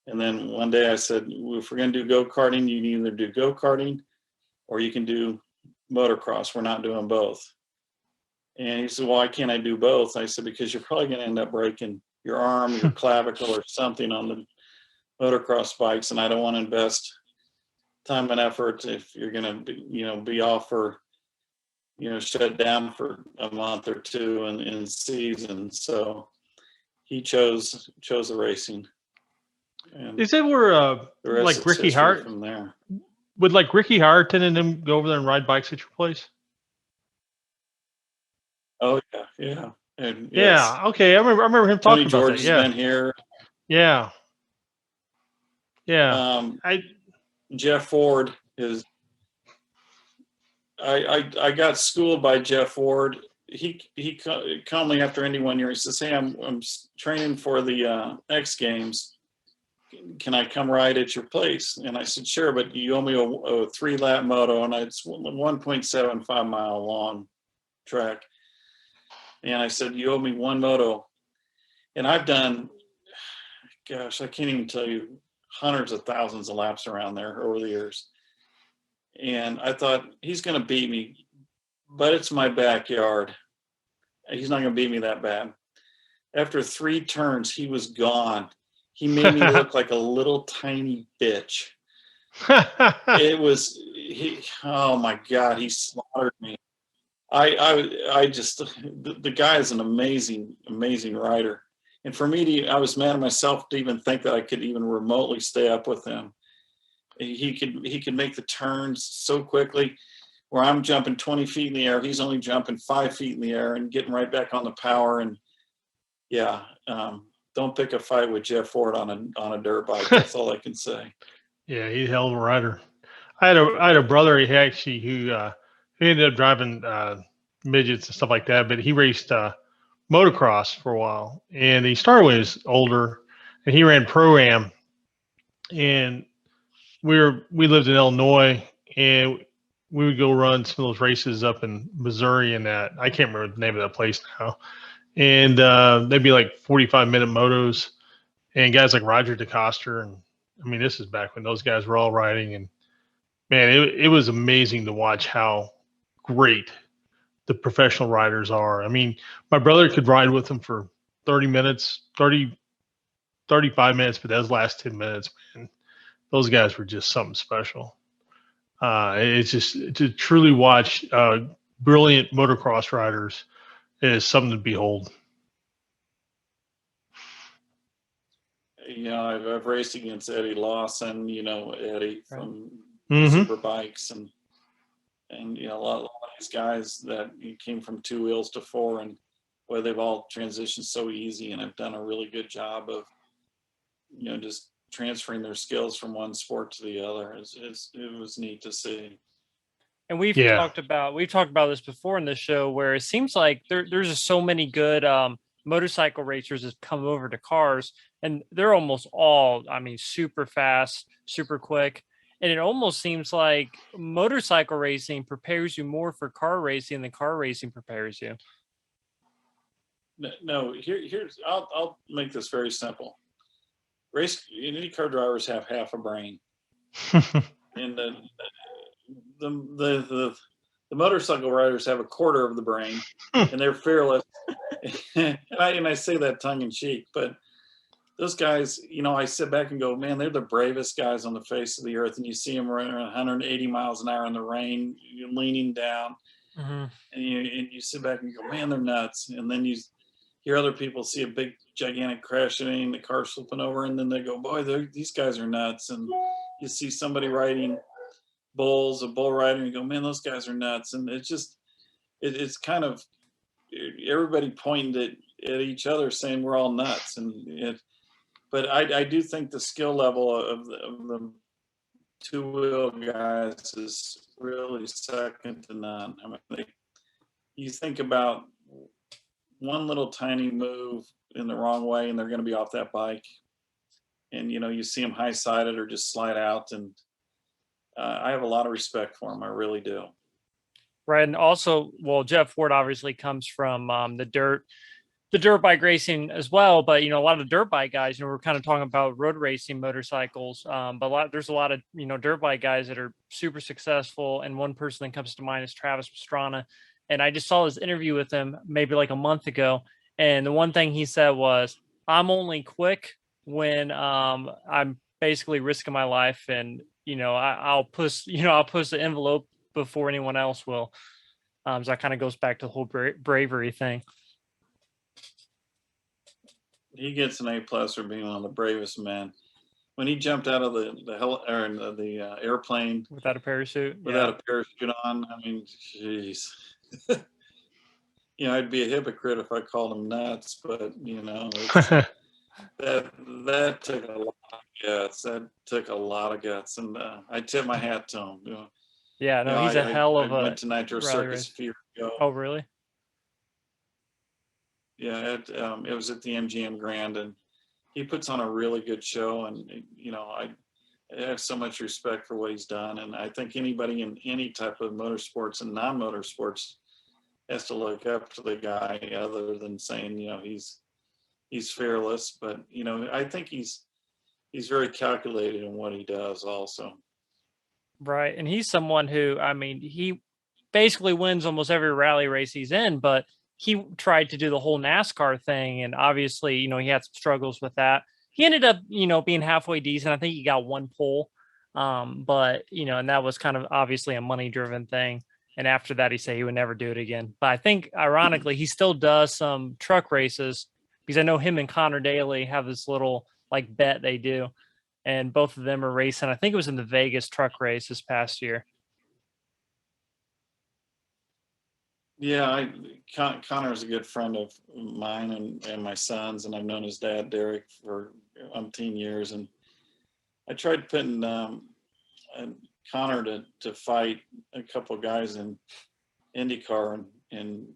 And then one day I said, if we're going to do go-karting, you can either do go-karting or you can do motocross. We're not doing both. And he said, well, why can't I do both? I said, because you're probably going to end up breaking your arm, your clavicle, or something on the motocross bikes. And I don't want to invest time and effort if you're going to be off for, shut down for a month or two in season. So he chose the racing. And
Is it where
the rest
like
is
Ricky
history
Hart
from there.
would like Ricky Harton and them go over there and ride bikes at your place?
Oh yeah. And yes,
Yeah. Okay. I remember him
Tony
talking
George
about that.
has
Yeah.
been here.
Yeah. Yeah.
Jeff Ford is. I got schooled by Jeff Ford. He called me after Indy one year. He says, "Hey, I'm training for the X Games. Can I come ride at your place?" And I said, "Sure, but you owe me a 3-lap moto, and it's 1.75 mile long track." And I said, "You owe me one moto," and I've done, gosh, I can't even tell you, hundreds of thousands of laps around there over the years. And I thought, he's going to beat me, but it's my backyard. He's not going to beat me that bad. After 3 turns, he was gone. He made me look like a little tiny bitch. It was, oh my God, he slaughtered me. I just, the guy is an amazing, amazing rider. And for me, I was mad at myself to even think that I could even remotely stay up with him. He could make the turns so quickly, where I'm jumping 20 feet in the air. He's only jumping 5 feet in the air and getting right back on the power. And yeah, don't pick a fight with Jeff Ford on a dirt bike. That's all I can say.
Yeah, he's a hell of a rider. I had a brother. He actually who ended up driving midgets and stuff like that, but he raced motocross for a while, and he started when he was older, and he ran pro-am, and we lived in Illinois, and we would go run some of those races up in Missouri, and that I can't remember the name of that place now, and they'd be like 45-minute motos, and guys like Roger DeCoster, and I mean, this is back when those guys were all riding, and man, it was amazing to watch how great the professional riders are. I mean, my brother could ride with them for 30 minutes, 35 minutes, but those last 10 minutes, man, those guys were just something special. It's just to truly watch brilliant motocross riders is something to behold.
I've raced against Eddie Lawson, Eddie from
Mm-hmm.
Superbikes, and a lot of these guys that came from 2 wheels to 4, and boy, they've all transitioned so easy, and have done a really good job of just transferring their skills from one sport to the other. It was neat to see.
And we've talked about this before in this show, where it seems like there's just so many good motorcycle racers that come over to cars, and they're almost all, I mean, super fast, super quick. And it almost seems like motorcycle racing prepares you more for car racing than car racing prepares you.
No, here's I'll make this very simple. IndyCar drivers have half a brain, and the motorcycle riders have a quarter of the brain, and they're fearless. and I say that tongue in cheek, but those guys, I sit back and go, man, they're the bravest guys on the face of the earth. And you see them running 180 miles an hour in the rain, leaning down,
Mm-hmm.
and you sit back and you go, man, they're nuts. And then you hear other people see a big, gigantic crash and the car slipping over, and then they go, boy, these guys are nuts. And you see somebody riding bulls, a bull rider, and you go, man, those guys are nuts. And it's just, it's kind of everybody pointing at each other saying we're all nuts. But I do think the skill level of the two-wheel guys is really second to none. I mean, you think about one little tiny move in the wrong way and they're going to be off that bike. And, you see them high-sided or just slide out. And I have a lot of respect for them. I really do.
Right. And also, well, Jeff Ford obviously comes from the dirt bike racing as well. But, a lot of the dirt bike guys, we're kind of talking about road racing motorcycles. But there's a lot of, dirt bike guys that are super successful. And one person that comes to mind is Travis Pastrana. And I just saw his interview with him maybe like a month ago. And the one thing he said was, I'm only quick when I'm basically risking my life. And, I'll push the envelope before anyone else will. So that kind of goes back to the whole bravery thing.
He gets an A+ for being one of the bravest men. When he jumped out of the airplane
Without a parachute
a parachute on, I mean, jeez. I'd be a hypocrite if I called him nuts, but that took a lot of guts. That took a lot of guts, and I tip my hat to him.
Yeah, no, he's a hell of a.
I went to Nitro Circus a few years ago.
Oh, really?
Yeah, it was at the MGM Grand, and he puts on a really good show. And I have so much respect for what he's done, and I think anybody in any type of motorsports and non-motorsports has to look up to the guy, other than saying he's fearless. But I think he's very calculated in what he does also.
Right. And he's someone who, I mean, he basically wins almost every rally race he's in, but he tried to do the whole NASCAR thing. And obviously, he had some struggles with that. He ended up, being halfway decent. I think he got one pole. But, and that was kind of obviously a money driven thing. And after that, he said he would never do it again. But I think, ironically, he still does some truck races, because I know him and Connor Daly have this little like bet they do. And both of them are racing. I think it was in the Vegas truck race this past year.
Yeah, Connor's a good friend of mine and my son's, and I've known his dad, Derek, for umpteen years. And I tried putting Connor to fight a couple of guys in IndyCar, and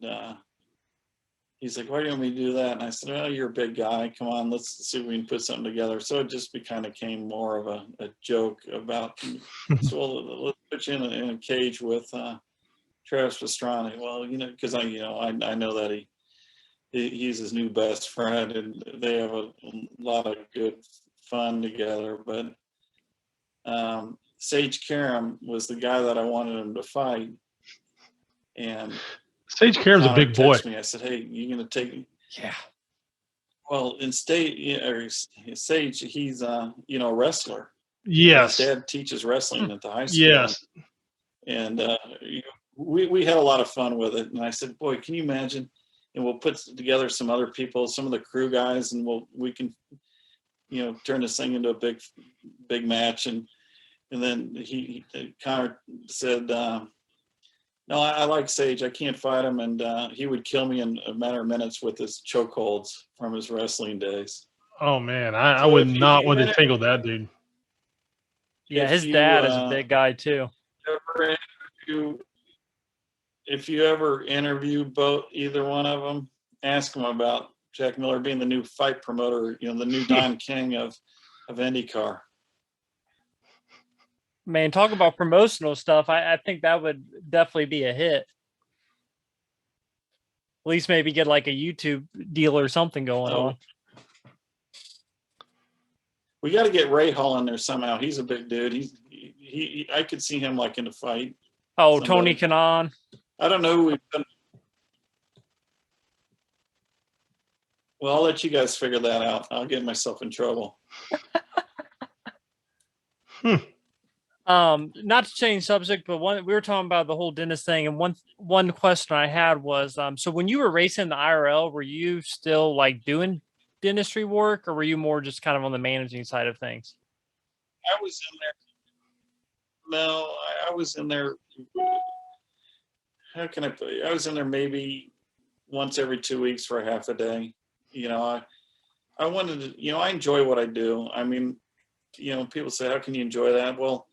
he's like, "Why do you want me to do that?" And I said, "Oh, you're a big guy. Come on, let's see if we can put something together." So it just kind of came more of a joke about, so let's put you in a cage with Travis Pastrana. Well, because I know that he's his new best friend, and they have a lot of good fun together. But Sage Karam was the guy that I wanted him to fight, and
Sage Karam's a big boy.
Me. I said, "Hey, you gonna take me?"
Yeah.
Well, Sage, he's a wrestler.
Yes.
His dad teaches wrestling at the high school.
Yes.
And we had a lot of fun with it. And I said, "Boy, can you imagine?" And we'll put together some other people, some of the crew guys, and we can turn this thing into a big match. And then Connor said, "No, I like Sage. I can't fight him, and he would kill me in a matter of minutes with his chokeholds from his wrestling days."
Oh man, I would not want to tangle that dude.
Yeah, his dad is a big guy too.
If you ever interview either one of them, ask them about Jack Miller being the new fight promoter, the new Don King of IndyCar.
Man, talk about promotional stuff. I think that would definitely be a hit. At least maybe get like a YouTube deal or something going on.
We got to get Ray Hall in there somehow. He's a big dude. I could see him like in a fight.
Oh, Tony Kanaan.
I don't know who we've done. Well, I'll let you guys figure that out. I'll get myself in trouble.
Not to change subject, but we were talking about the whole Dennis thing, and one question I had was, so when you were racing the IRL, were you still like doing dentistry work, or were you more just kind of on the managing side of things?
I was in there. No, I was in there. how can I put it? I was in there maybe once every 2 weeks for a half a day. You know, I wanted to, you know, I enjoy what I do. I mean, you know, people say, how can you enjoy that? Well,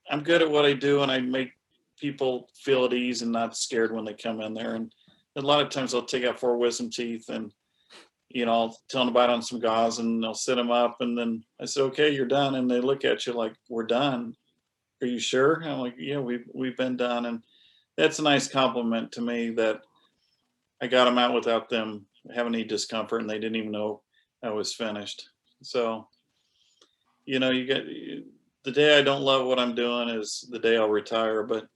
I'm good at what I do, and I make people feel at ease and not scared when they come in there. And a lot of times I'll take out 4 wisdom teeth and, you know, I'll tell them about on some gauze, and I'll sit them up, and then I say, okay, you're done. And they look at you like, we're done. Are you sure? I'm like, yeah, we've been done. And that's a nice compliment to me that I got them out without them having any discomfort, and they didn't even know I was finished. So, you know, you get the day I don't love what I'm doing is the day I'll retire, but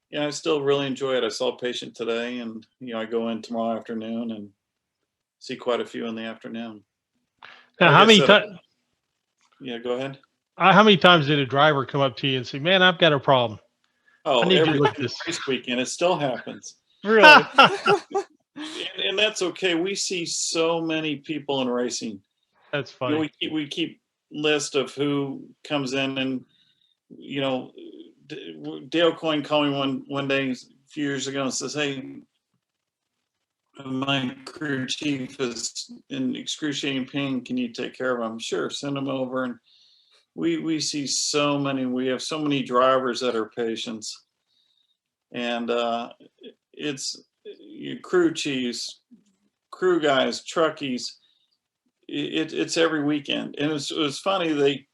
you know, I still really enjoy it. I saw a patient today, and you know, I go in tomorrow afternoon and see quite a few in the afternoon.
Now,
Like
how
I
many
said,
times?
Yeah, go ahead.
How many times did a driver come up to you and say, "Man, I've got a problem. I
Oh,
need you to
every
look at this."
race weekend, it still happens.
Really?
And that's okay. We see so many people in racing.
That's
You know,
funny.
we keep list of who comes in, and you know, Dale Coyne called me one day a few years ago and says, "Hey, my crew chief is in excruciating pain. Can you take care of him?" Sure, send him over. And we see so many. We have so many drivers that are patients, and it's crew chiefs, crew guys, truckies. It's every weekend, and it was funny. A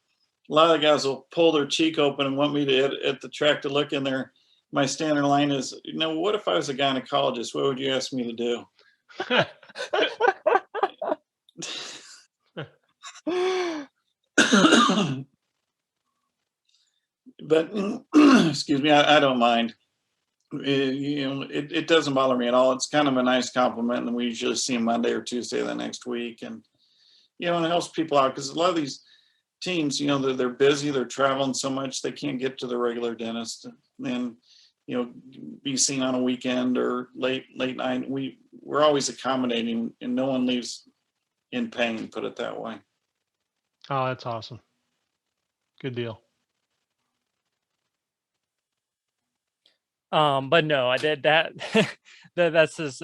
lot of the guys will pull their cheek open and want me to at the track to look in there. My standard line is, you know, what if I was a gynecologist? What would you ask me to do? But excuse me, I don't mind. You know, it doesn't bother me at all. It's kind of a nice compliment, and we usually see them Monday or Tuesday the next week, and you know, and it helps people out because a lot of these teams, you know, they're busy, they're traveling so much they can't get to the regular dentist, and you know, be seen on a weekend or late night. We're always accommodating, and no one leaves in pain. Put it that way.
Oh, that's awesome. Good deal.
But no, I did that. That's just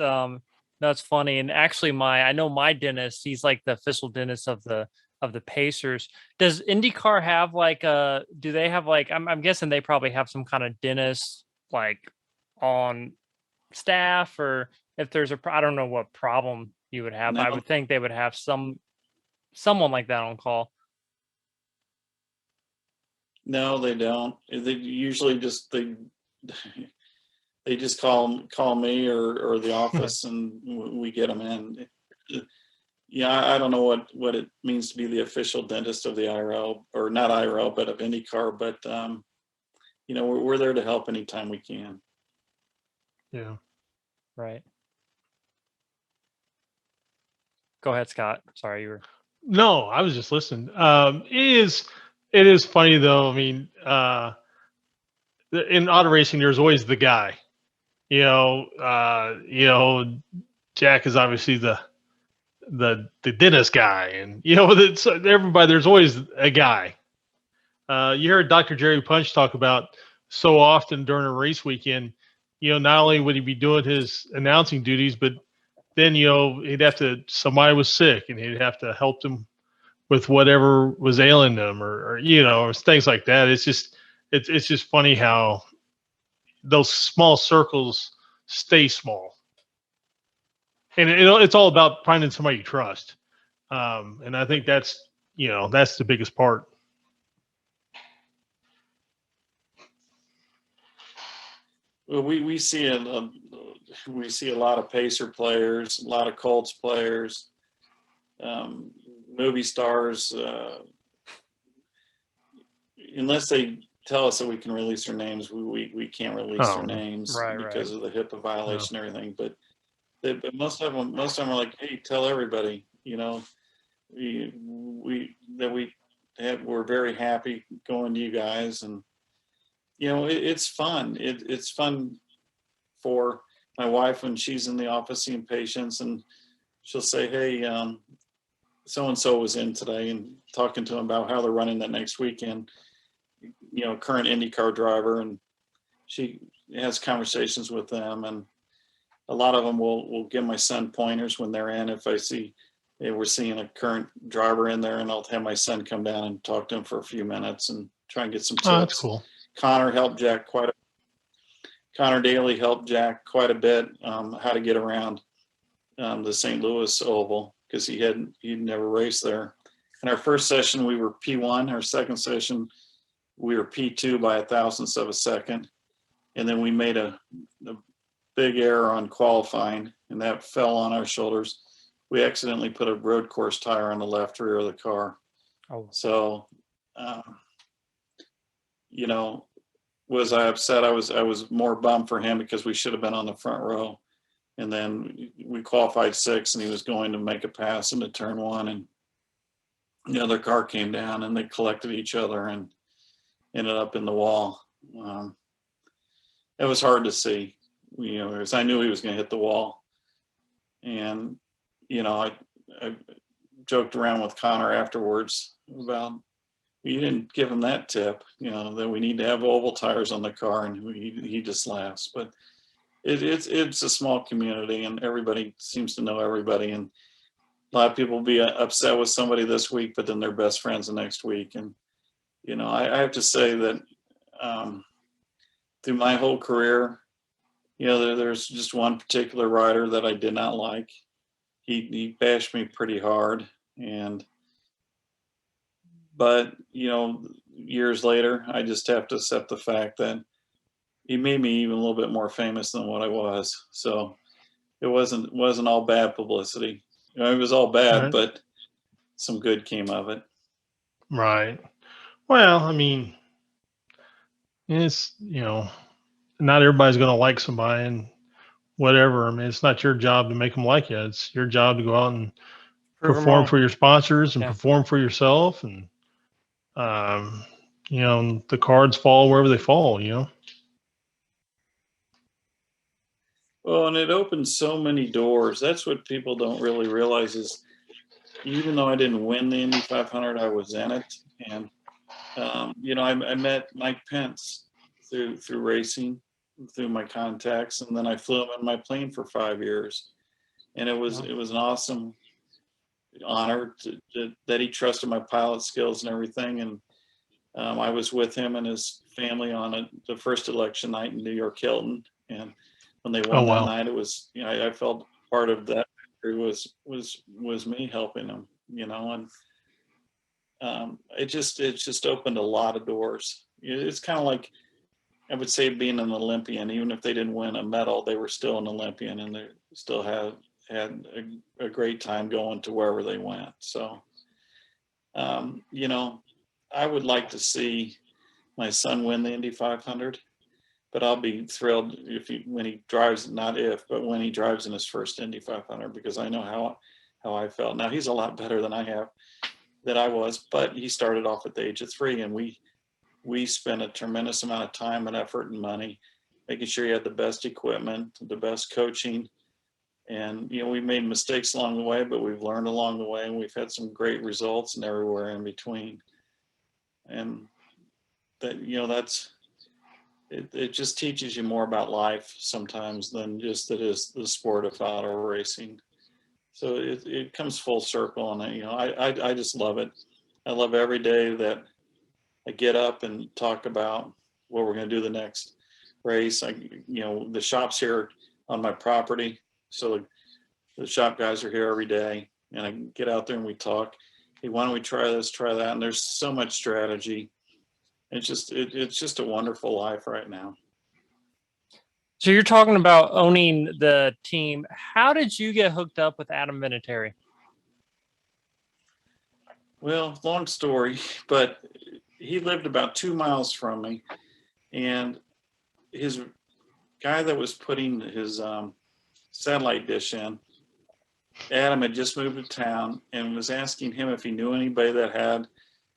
that's funny. And actually, I know my dentist. He's like the official dentist of the Pacers. Does IndyCar have like do they have like? I'm guessing they probably have some kind of dentist like on staff, or if there's I don't know what problem you would have. I
No,
would think they would have someone like that on call.
no, they don't. They usually just they just call me or the office, and we get them in. Yeah, I don't know what it means to be the official dentist of the IRL, or not IRL, but of IndyCar. But you know, we're there to help anytime we can.
Yeah.
Right. Go ahead, Scott. Sorry, you were.
No, I was just listening. It is funny though. I mean, in auto racing, there's always the guy. You know, Jack is obviously the dentist guy, and you know, it's everybody. There's always a guy. You heard Dr. Jerry Punch talk about so often during a race weekend. You know, not only would he be doing his announcing duties, but then you know he'd have to. Somebody was sick, and he'd have to help them with whatever was ailing them, or you know, or things like that. It's just funny how those small circles stay small, and it's all about finding somebody you trust. And I think that's the biggest part.
Well, we see a lot of Pacer players, a lot of Colts players, movie stars. Unless they tell us that we can release their names, we can't release their names because of the HIPAA violation and everything. But most of them are like, hey, tell everybody, you know, we're very happy going to you guys, and you know, it's fun. It's fun for my wife when she's in the office seeing patients, and she'll say, hey, so and so was in today, and talking to them about how they're running that next weekend. You know, current IndyCar driver, and she has conversations with them, and a lot of them will give my son pointers when they're in. If I see we're seeing a current driver in there, and I'll have my son come down and talk to him for a few minutes and try and get some tips.
Oh, that's cool.
Connor Daly helped Jack quite a bit, how to get around the St. Louis Oval, because he'd never raced there. In our first session, we were P1. Our second session, we were P2 by 1,000ths of a second. And then we made a big error on qualifying, and that fell on our shoulders. We accidentally put a road course tire on the left rear of the car.
Oh.
So, was I upset? I was more bummed for him, because we should have been on the front row. And then we qualified 6th, and he was going to make a pass into turn 1, and the other car came down, and they collected each other and ended up in the wall. It was hard to see, because I knew he was going to hit the wall. And, I joked around with Connor afterwards about, you didn't give him that tip, that we need to have oval tires on the car, and he just laughs. But it's a small community, and everybody seems to know everybody, and a lot of people will be upset with somebody this week, but then they're best friends the next week. And I have to say that through my whole career, there's just one particular rider that I did not like. He bashed me pretty hard, but years later, I just have to accept the fact that he made me even a little bit more famous than what I was. So it wasn't all bad publicity. It was all bad,
Right.
but some good came of it.
Right. Well, I mean, it's, not everybody's going to like somebody and whatever. I mean, it's not your job to make them like you. It's your job to go out and
Prove 'em
perform
wrong.
for your sponsors and
Yeah.
perform for yourself. And, the cards fall wherever they fall,
Well, and it opened so many doors. That's what people don't really realize is, even though I didn't win the Indy 500, I was in it. And, I met Mike Pence through racing, through my contacts. And then I flew him in my plane for 5 years. And it was an awesome honor that he trusted my pilot skills and everything. And I was with him and his family on the first election night in New York Hilton. And when they won that night, it was, I felt part of that was me helping them, and it just opened a lot of doors. It's kind of like, I would say, being an Olympian. Even if they didn't win a medal, they were still an Olympian, and they still had a great time going to wherever they went. So, I would like to see my son win the Indy 500. But I'll be thrilled when he drives in his first Indy 500, because I know how I felt. Now, he's a lot better than I was, but he started off at the age of 3, and we spent a tremendous amount of time and effort and money making sure he had the best equipment, the best coaching. And, we made mistakes along the way, but we've learned along the way, and we've had some great results and everywhere in between. And that, it just teaches you more about life sometimes than just that is the sport of auto racing. So it comes full circle, and I just love it. I love every day that I get up and talk about what we're going to do the next race. The shop's here on my property, so the shop guys are here every day, and I get out there and we talk. Hey, why don't we try this, try that? And there's so much strategy. It's just a wonderful life right now.
So you're talking about owning the team. How did you get hooked up with Adam Vinatieri?
Well, long story, but he lived about 2 miles from me, and his guy that was putting his satellite dish in, Adam, had just moved to town and was asking him if he knew anybody that had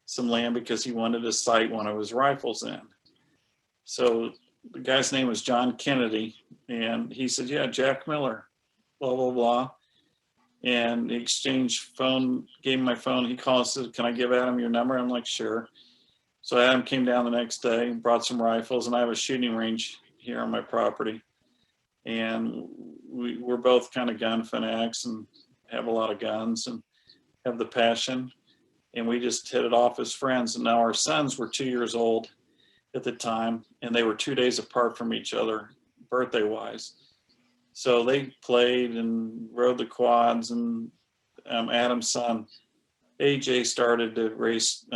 some land, because he wanted to site one of his rifles in. So the guy's name was John Kennedy, and he said, yeah, Jack Miller, blah, blah, blah. And he exchanged phone, gave me my phone. He called and said, can I give Adam your number? I'm like, sure. So Adam came down the next day and brought some rifles, and I have a shooting range here on my property. And we're both kind of gun fanatics and have a lot of guns and have the passion. And we just hit it off as friends. And now our sons were 2 years old at the time, and they were 2 days apart from each other, birthday wise. So they played and rode the quads. And Adam's son, AJ, started to race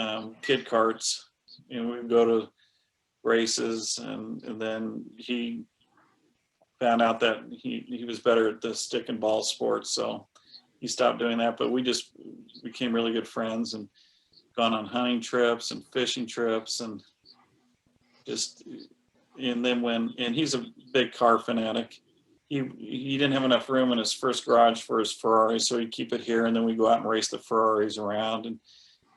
kid karts, and we'd go to races. And then he found out that he was better at the stick and ball sports, so he stopped doing that. But we just became really good friends and gone on hunting trips and fishing trips, and then he's a big car fanatic. He didn't have enough room in his first garage for his Ferrari, so he'd keep it here, and then we go out and race the Ferraris around. And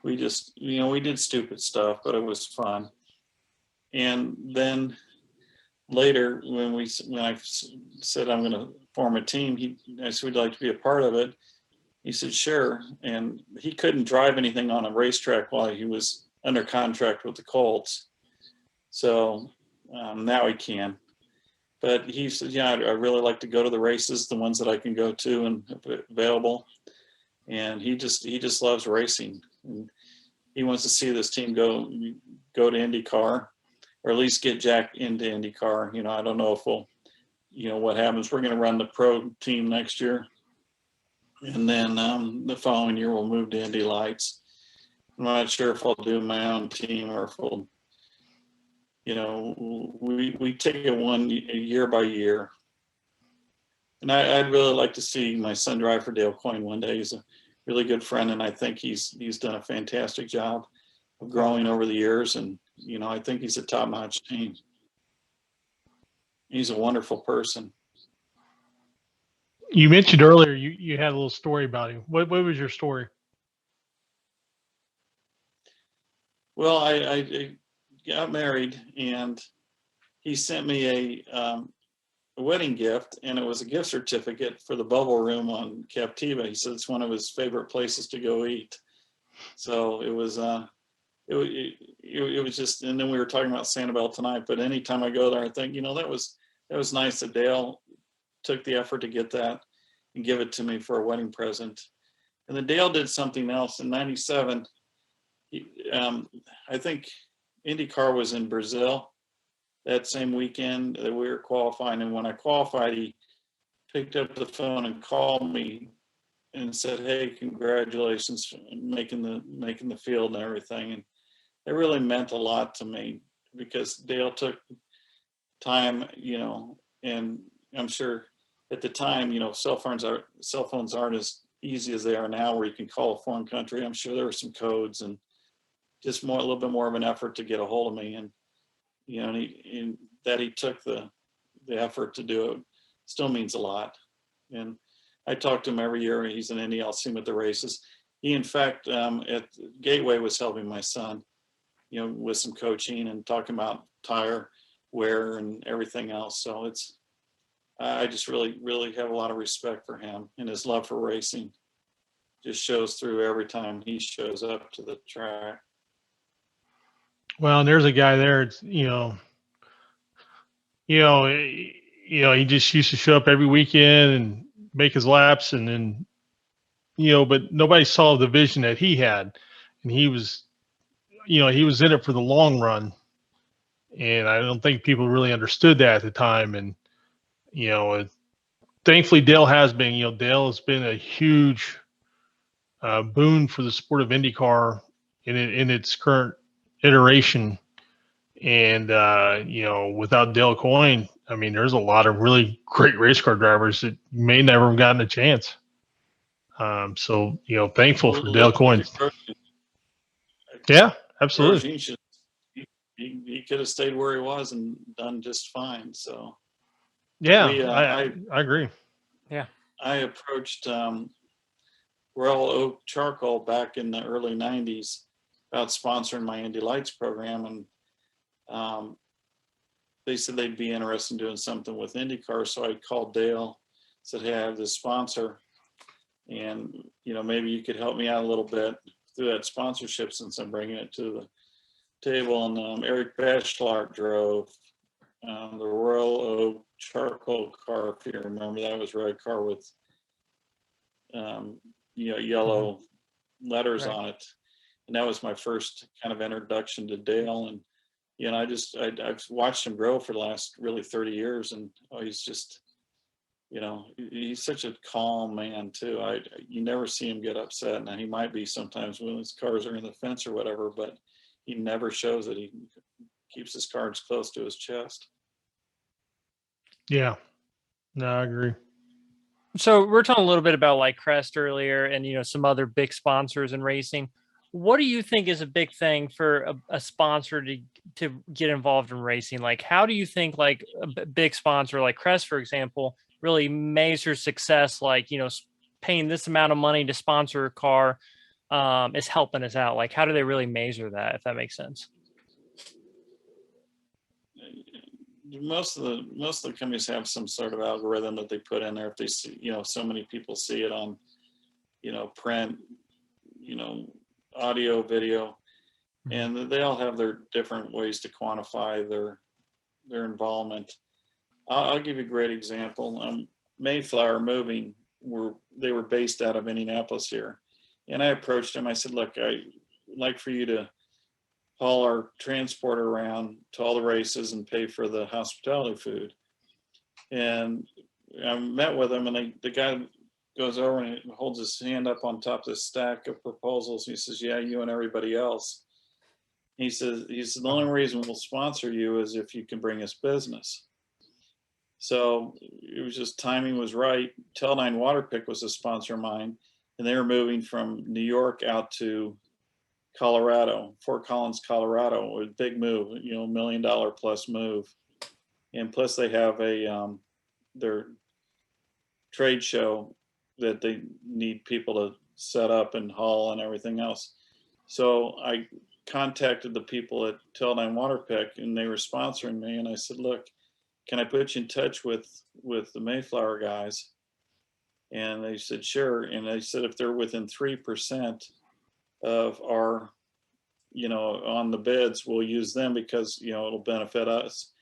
we just, we did stupid stuff, but it was fun. And then later, when I said I'm going to form a team, I said we'd like to be a part of it. He said sure, and he couldn't drive anything on a racetrack while he was under contract with the Colts. So now he can. But he said, yeah, I really like to go to the races, the ones that I can go to and available. And he just loves racing. And he wants to see this team go to IndyCar, or at least get Jack into IndyCar. I don't know if we'll, what happens. We're going to run the pro team next year. And then the following year we'll move to Indy Lights. I'm not sure if I'll do my own team or if we'll, we take it year by year. And I'd really like to see my son drive for Dale Coyne one day. He's a really good friend, and I think he's done a fantastic job of growing over the years. And, I think he's a top-notch team. He's a wonderful person.
You mentioned earlier you had a little story about him. What was your story?
Well, I got married, and he sent me a wedding gift, and it was a gift certificate for the Bubble Room on Captiva. He said it's one of his favorite places to go eat. So it was just, and then we were talking about Sanibel tonight. But anytime I go there, I think that was nice that Dale took the effort to get that and give it to me for a wedding present. And then Dale did something else in '97. I think IndyCar was in Brazil that same weekend that we were qualifying. And when I qualified, he picked up the phone and called me and said, "Hey, congratulations for making the field and everything." And it really meant a lot to me because Dale took time, and I'm sure at the time, cell phones aren't as easy as they are now, where you can call a foreign country. I'm sure there were some codes and just a little bit more of an effort to get a hold of me. And, that he took the effort to do it still means a lot. And I talk to him every year. He's in Indy. I'll see him at the races. He, in fact, at Gateway was helping my son, with some coaching and talking about tire wear and everything else. So I just really, really have a lot of respect for him, and his love for racing just shows through every time he shows up to the track.
Well, and there's a guy there. It's he just used to show up every weekend and make his laps, and then but nobody saw the vision that he had, and he was in it for the long run, and I don't think people really understood that at the time. And thankfully Dale has been. Dale has been a huge boon for the sport of IndyCar in its current iteration. And without Dale Coyne, there's a lot of really great race car drivers that may never have gotten a chance. So thankful for Dale Coyne. Yeah, absolutely.
He could have stayed where he was and done just fine. So
yeah, I agree.
Yeah,
I approached Royal Oak Charcoal back in the early '90s about sponsoring my Indy Lights program, and they said they'd be interested in doing something with IndyCar. So I called Dale, said, "Hey, I have this sponsor, and maybe you could help me out a little bit through that sponsorship since I'm bringing it to the table." And Eric Bachelard drove the Royal Oak charcoal car, if you remember. That was a red car with yellow letters
Right.
on it, and that was my first kind of introduction to Dale. And I've watched him grow for the last really 30 years, and he's just, he's such a calm man too. You never see him get upset. Now he might be sometimes when his cars are in the fence or whatever, but he never shows it. He keeps his cards close to his chest.
Yeah. No, I agree.
So we're talking a little bit about like Crest earlier and some other big sponsors in racing. What do you think is a big thing for a sponsor to get involved in racing? Like, how do you think like a big sponsor like Crest, for example, really measures success? Like, paying this amount of money to sponsor a car is helping us out. Like, how do they really measure that, if that makes sense?
Most of the companies have some sort of algorithm that they put in there. If they see, so many people see it on, print, audio, video, and they all have their different ways to quantify their involvement. I'll give you a great example. Mayflower Moving, they were based out of Indianapolis here, and I approached them. I said, "Look, I'd like for you to haul our transporter around to all the races and pay for the hospitality food." And I met with him, and the guy goes over and holds his hand up on top of this stack of proposals. He says, "Yeah, you and everybody else." He says, the only reason we'll sponsor you is if you can bring us business. So it was just timing was right. Teledyne Waterpick was a sponsor of mine, and they were moving from New York out to Colorado, Fort Collins, Colorado. It was a big move, $1 million plus move. And plus they have their trade show that they need people to set up and haul and everything else. So I contacted the people at Teledyne Waterpick, and they were sponsoring me. And I said, "Look, can I put you in touch with the Mayflower guys?" And they said, "Sure." And they said, if they're within 3% of our, on the bids, we'll use them because, it'll benefit us.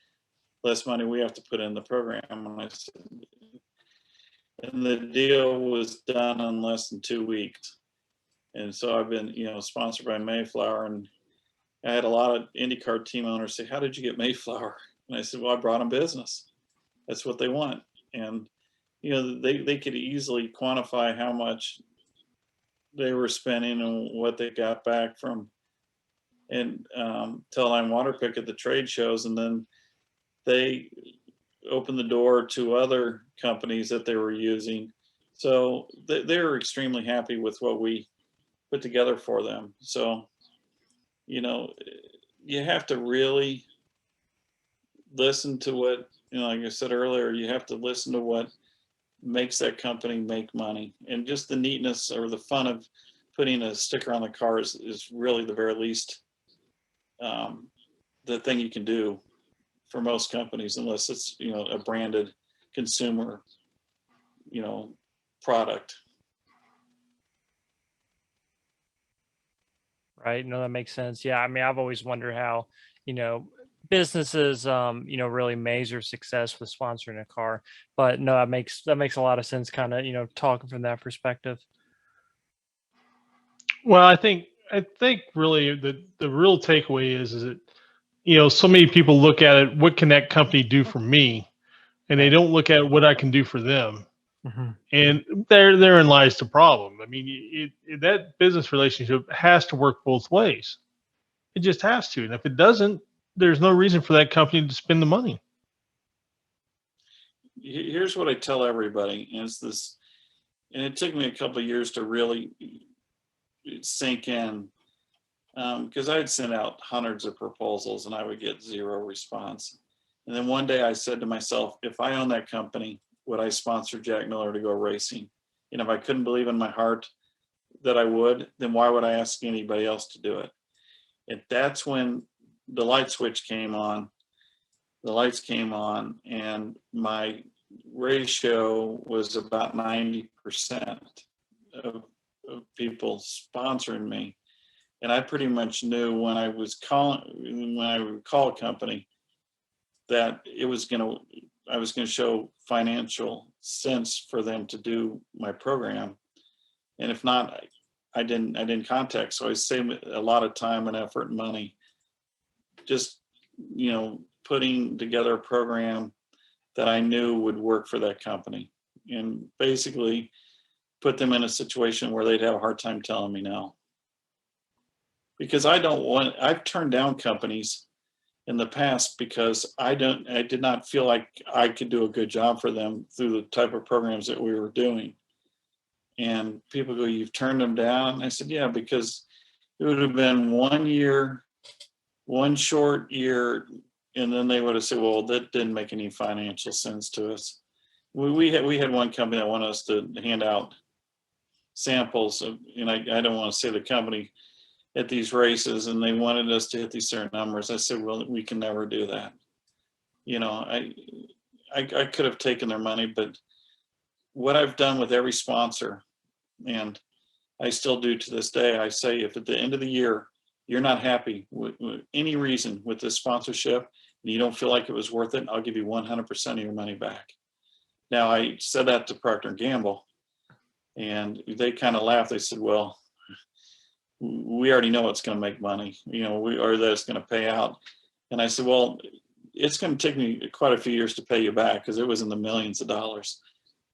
Less money we have to put in the program. And I said, and the deal was done in less than 2 weeks. And so I've been, sponsored by Mayflower, and I had a lot of IndyCar team owners say, "How did you get Mayflower?" And I said, "Well, I brought them business. That's what they want." And, they could easily quantify how much they were spending and what they got back from Teledyne Waterpick at the trade shows. And then they opened the door to other companies that they were using. So they were extremely happy with what we put together for them. So, you have to really listen to what, like I said earlier, you have to listen to what makes that company make money. And just the neatness or the fun of putting a sticker on the car is really the very least the thing you can do for most companies, unless it's, a branded consumer, product.
Right. No, that makes sense. Yeah. I mean, I've always wondered how, businesses, really measure success with sponsoring a car. But no, that makes a lot of sense, kind of, talking from that perspective.
Well, I think really the real takeaway is that so many people look at it, what can that company do for me, and they don't look at what I can do for them.
Mm-hmm.
And therein lies the problem. I mean, that business relationship has to work both ways. It just has to, and if it doesn't, there's no reason for that company to spend the money.
Here's what I tell everybody is this, and it took me a couple of years to really sink in, because I'd send out hundreds of proposals and I would get zero response. And then one day I said to myself, if I own that company, would I sponsor Jack Miller to go racing? And if I couldn't believe in my heart that I would, then why would I ask anybody else to do it? And that's when the light switch came on. The lights came on, and my ratio was about 90% of people sponsoring me. And I pretty much knew when I would call a company that I was going to show financial sense for them to do my program. And if not, I didn't contact. So I saved a lot of time and effort and money, just, putting together a program that I knew would work for that company, and basically put them in a situation where they'd have a hard time telling me no. Because I've turned down companies in the past because I did not feel like I could do a good job for them through the type of programs that we were doing. And people go, "You've turned them down?" I said, "Yeah, because it would have been 1 year, one short year, and then they would have said, well, that didn't make any financial sense to us." We had one company that wanted us to hand out samples of, and I don't want to say the company, at these races, and they wanted us to hit these certain numbers. I said, well, we can never do that. I could have taken their money, but what I've done with every sponsor, and I still do to this day, I say, if at the end of the year you're not happy with any reason with this sponsorship and you don't feel like it was worth it, I'll give you 100% of your money back. Now, I said that to Procter & Gamble, and they kind of laughed. They said, well, we already know it's going to make money, or that it's going to pay out. And I said, well, it's going to take me quite a few years to pay you back, because it was in the millions of dollars.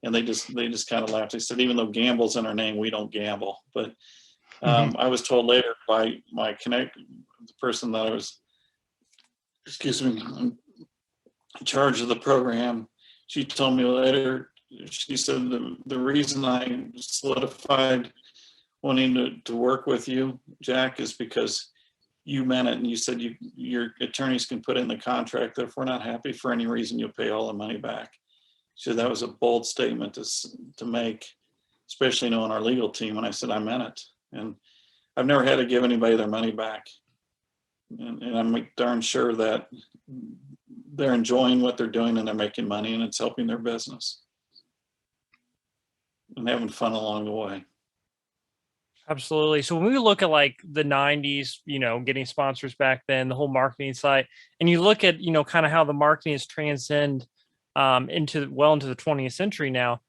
And they just kind of laughed. They said, even though gamble's in our name, we don't gamble. But I was told later by my the person that I was, in charge of the program, she told me later, she said, the reason I solidified wanting to work with you, Jack, is because you meant it, and you said your attorneys can put in the contract that if we're not happy for any reason, you'll pay all the money back. She said that was a bold statement to make, especially knowing our legal team. And I said, I meant it. And I've never had to give anybody their money back. And I'm darn sure that they're enjoying what they're doing, and they're making money, and it's helping their business and having fun along the way.
Absolutely. So when we look at like the 90s, getting sponsors back then, the whole marketing side, and you look at, kind of how the marketing has transcended into the 20th century now,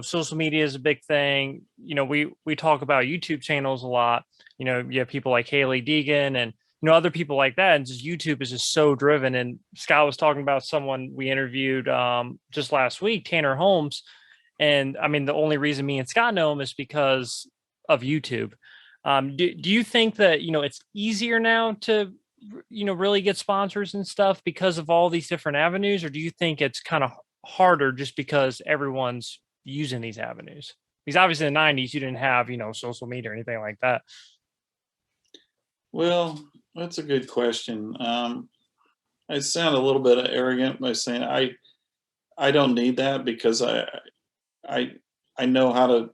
social media is a big thing. We talk about YouTube channels a lot. You have people like Haley Deegan and, other people like that. And just YouTube is just so driven. And Scott was talking about someone we interviewed just last week, Tanner Holmes. And I mean, the only reason me and Scott know him is because of YouTube. Do you think that, it's easier now to, really get sponsors and stuff because of all these different avenues? Or do you think it's kind of harder just because everyone's using these avenues? Because obviously in the 90s, you didn't have, social media or anything like that.
Well, that's a good question. I sound a little bit arrogant by saying I don't need that, because I know how to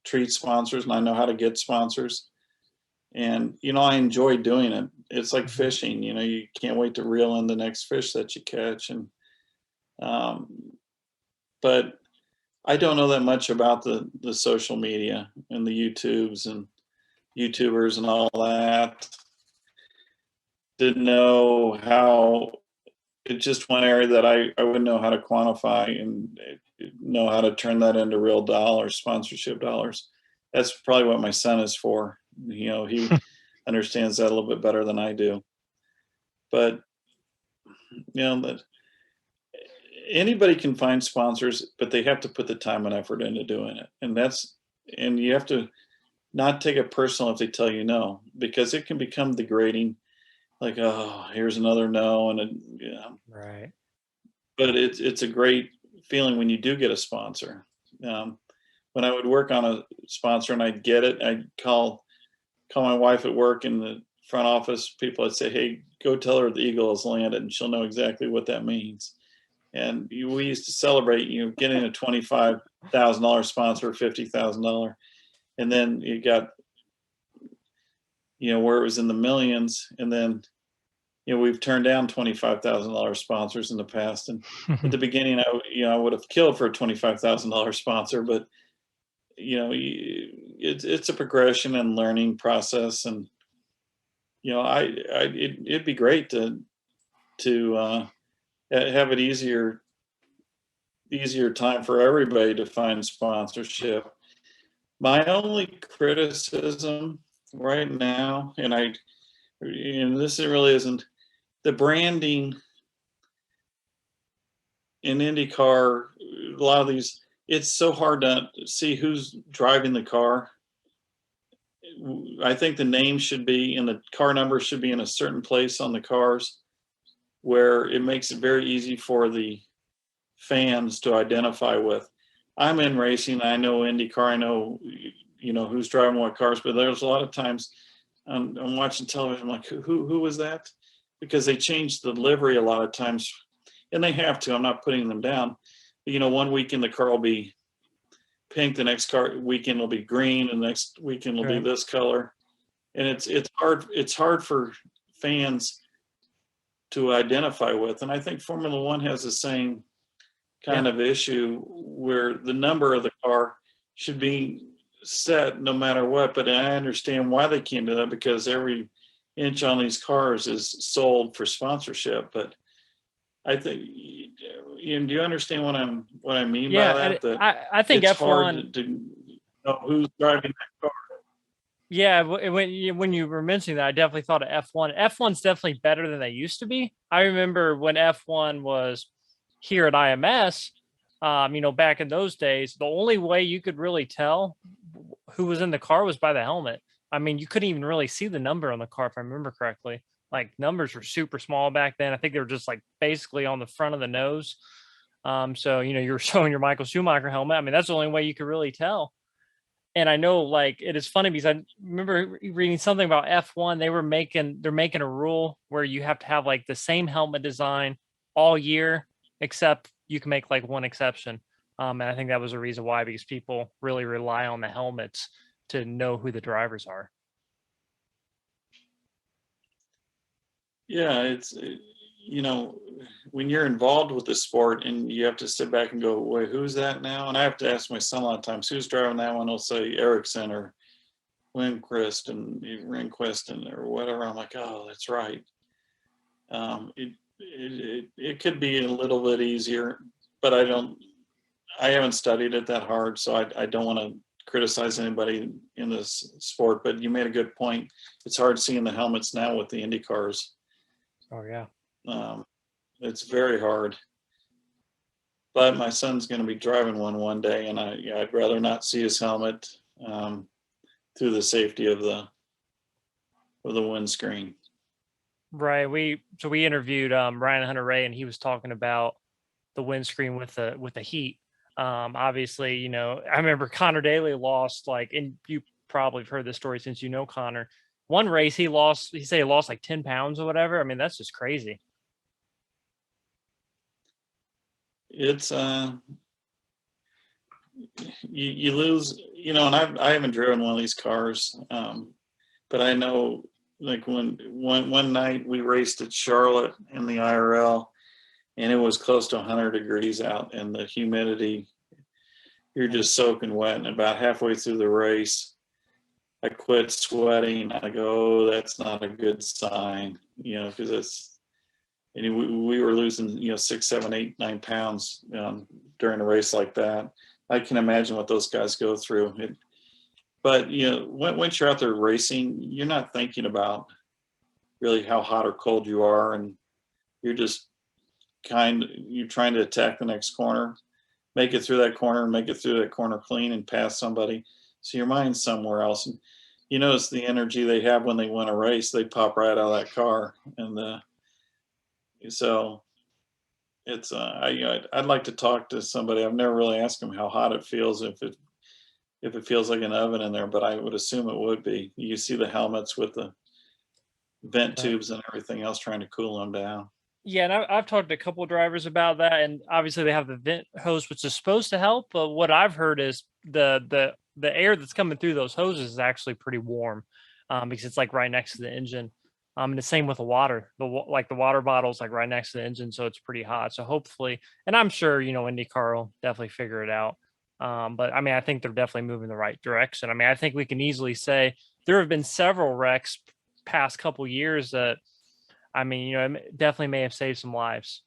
treat sponsors, and I know how to get sponsors. And, I enjoy doing it. It's like fishing, you can't wait to reel in the next fish that you catch. And, but I don't know that much about the social media and the YouTubes and YouTubers and all that. Didn't know how, it's just one area that I wouldn't know how to quantify and know how to turn that into real dollars, sponsorship dollars. That's probably what my son is for. He understands that a little bit better than I do. But, that anybody can find sponsors, but they have to put the time and effort into doing it. And you have to not take it personal if they tell you no, because it can become degrading. Like, oh, here's another no. And
Right.
But it's a great feeling when you do get a sponsor. When I would work on a sponsor and I'd get it, I'd call my wife at work in the front office people. I'd say, hey, go tell her the eagle has landed, and she'll know exactly what that means. And we used to celebrate, getting a $25,000 sponsor, $50,000. And then you got, where it was in the millions. And then, we've turned down $25,000 sponsors in the past. And at the beginning, I would have killed for a $25,000 sponsor, but it's a progression and learning process. And, it'd be great to have it easier time for everybody to find sponsorship. My only criticism right now, and this really isn't the branding in IndyCar. A lot of these, it's so hard to see who's driving the car. I think the name should be, and the car number should be in a certain place on the cars where it makes it very easy for the fans to identify with. I'm in racing. I know IndyCar. I know, who's driving what cars, but there's a lot of times I'm watching television. I'm like, who was that? Because they change the livery a lot of times, and they have to. I'm not putting them down. But, one weekend the car will be pink, the next weekend will be green, and the next weekend will be this color. And it's hard for fans to identify with. And I think Formula One has the same kind of issue where the number of the car should be set no matter what. But I understand why they can't do that, because every inch on these cars is sold for sponsorship. But I think, do you understand what I mean by that?
I think
it's
F1
hard to know who's driving that car.
Yeah, when you were mentioning that, I definitely thought of F1. F1's definitely better than they used to be. I remember when F1 was here at IMS, back in those days, the only way you could really tell who was in the car was by the helmet. I mean, you couldn't even really see the number on the car, if I remember correctly. Like, numbers were super small back then. I think they were just like basically on the front of the nose. So, you were showing your Michael Schumacher helmet. I mean, that's the only way you could really tell. And I know, like, it is funny because I remember reading something about F1. They're making a rule where you have to have like the same helmet design all year, except you can make like one exception. And I think that was a reason why, because people really rely on the helmets to know who the drivers are.
Yeah, it's, when you're involved with the sport and you have to sit back and go, wait, who's that now? And I have to ask my son a lot of times, who's driving that one? He'll say Ericsson or Lindquist or whatever. I'm like, oh, that's right. It could be a little bit easier, but I haven't studied it that hard, so I don't want to criticize anybody in this sport. But you made a good point. It's hard seeing the helmets now with the Indy cars.
Oh yeah.
It's very hard. But my son's going to be driving one day, and I'd rather not see his helmet through the safety of the windscreen.
Right. We interviewed Ryan Hunter-Reay, and he was talking about the windscreen with the heat. Obviously, I remember Connor Daly lost, like, and you probably have heard this story since you know Connor. One race he said he lost like 10 pounds or whatever. I mean, that's just crazy.
It's you lose, and I haven't driven one of these cars, but I know, like, when one night we raced at Charlotte in the IRL, and it was close to 100 degrees out, and the humidity, you're just soaking wet. And about halfway through the race, I quit sweating. I go, oh, that's not a good sign, because we were losing, 6, 7, 8, 9 pounds during a race like that. I can imagine what those guys go through. But once you're out there racing, you're not thinking about really how hot or cold you are, and you're just you're trying to attack the next corner, make it through that corner clean, and pass somebody. So your mind's somewhere else. And you notice the energy they have when they win a race, they pop right out of that car. And so it's I'd like to talk to somebody. I've never really asked them how hot it feels, if it feels like an oven in there, but I would assume it would be. You see the helmets with the vent tubes and everything else trying to cool them down.
Yeah, and I've talked to a couple of drivers about that, and obviously they have the vent hose, which is supposed to help. But what I've heard is the air that's coming through those hoses is actually pretty warm, because it's like right next to the engine. And the same with the water. The water bottle's like right next to the engine, so it's pretty hot. So hopefully, and I'm sure IndyCar will definitely figure it out. But I mean, I think they're definitely moving the right direction. I mean, I think we can easily say there have been several wrecks past couple years that, I mean, it definitely may have saved some lives.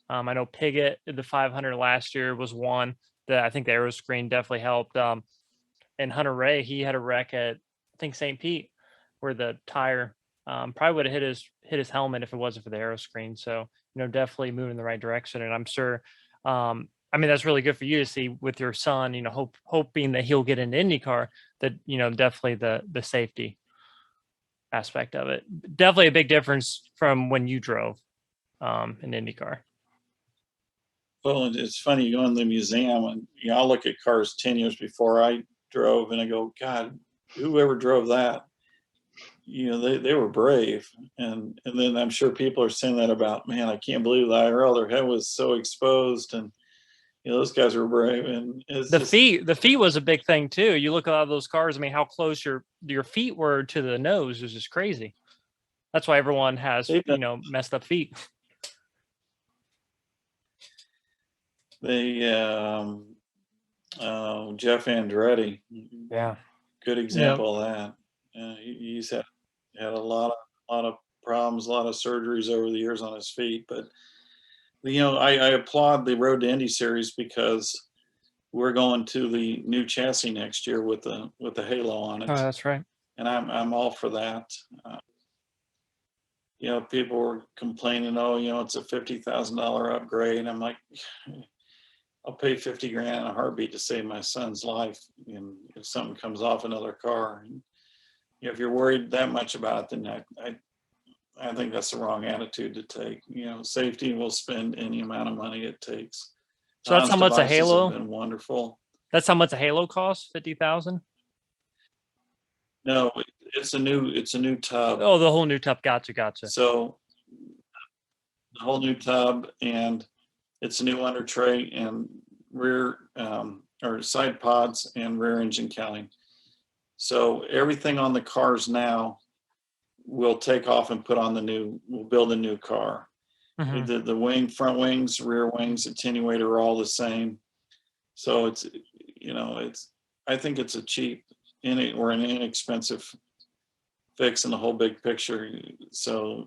I know Piggott, the 500 last year, was one that I think the aero screen definitely helped. And Hunter Ray, he had a wreck at, I think, St. Pete, where the tire probably would have hit his helmet if it wasn't for the aero screen. So, definitely moving in the right direction. And I'm sure, I mean, that's really good for you to see with your son, hoping that he'll get into IndyCar, that, definitely the safety aspect of it. Definitely a big difference from when you drove in IndyCar.
Well, it's funny, you go in the museum and I'll look at cars 10 years before I drove and I go, God, whoever drove that, they were brave. And then I'm sure people are saying that about, man, I can't believe the IRL, their head was so exposed, and those guys were brave. And it's
the feet was a big thing too. You look at a lot of those cars, I mean, how close your feet were to the nose was just crazy. That's why everyone has, messed up feet.
Jeff Andretti,
Yeah,
good example of that. He's had a lot of problems, a lot of surgeries over the years on his feet. But I applaud the Road to Indy series, because we're going to the new chassis next year with the halo on it.
oh, that's right.
And I'm all for that. People were complaining, it's a $50,000 upgrade. I'm like, I'll pay $50,000 in a heartbeat to save my son's life. And if something comes off another car, and, if you're worried that much about it, then I think that's the wrong attitude to take. Safety will spend any amount of money it takes.
So that's how much a halo.
Have been wonderful.
That's how much a halo costs. 50,000.
No, it's a new tub.
Oh, the whole new tub. Gotcha.
So the whole new tub, and it's a new under tray and rear or side pods and rear engine cowling. So everything on the cars now will take off and put on we'll build a new car. Mm-hmm. The front wings, rear wings, attenuator are all the same. So it's, I think it's a cheap or an inexpensive fix in the whole big picture. So,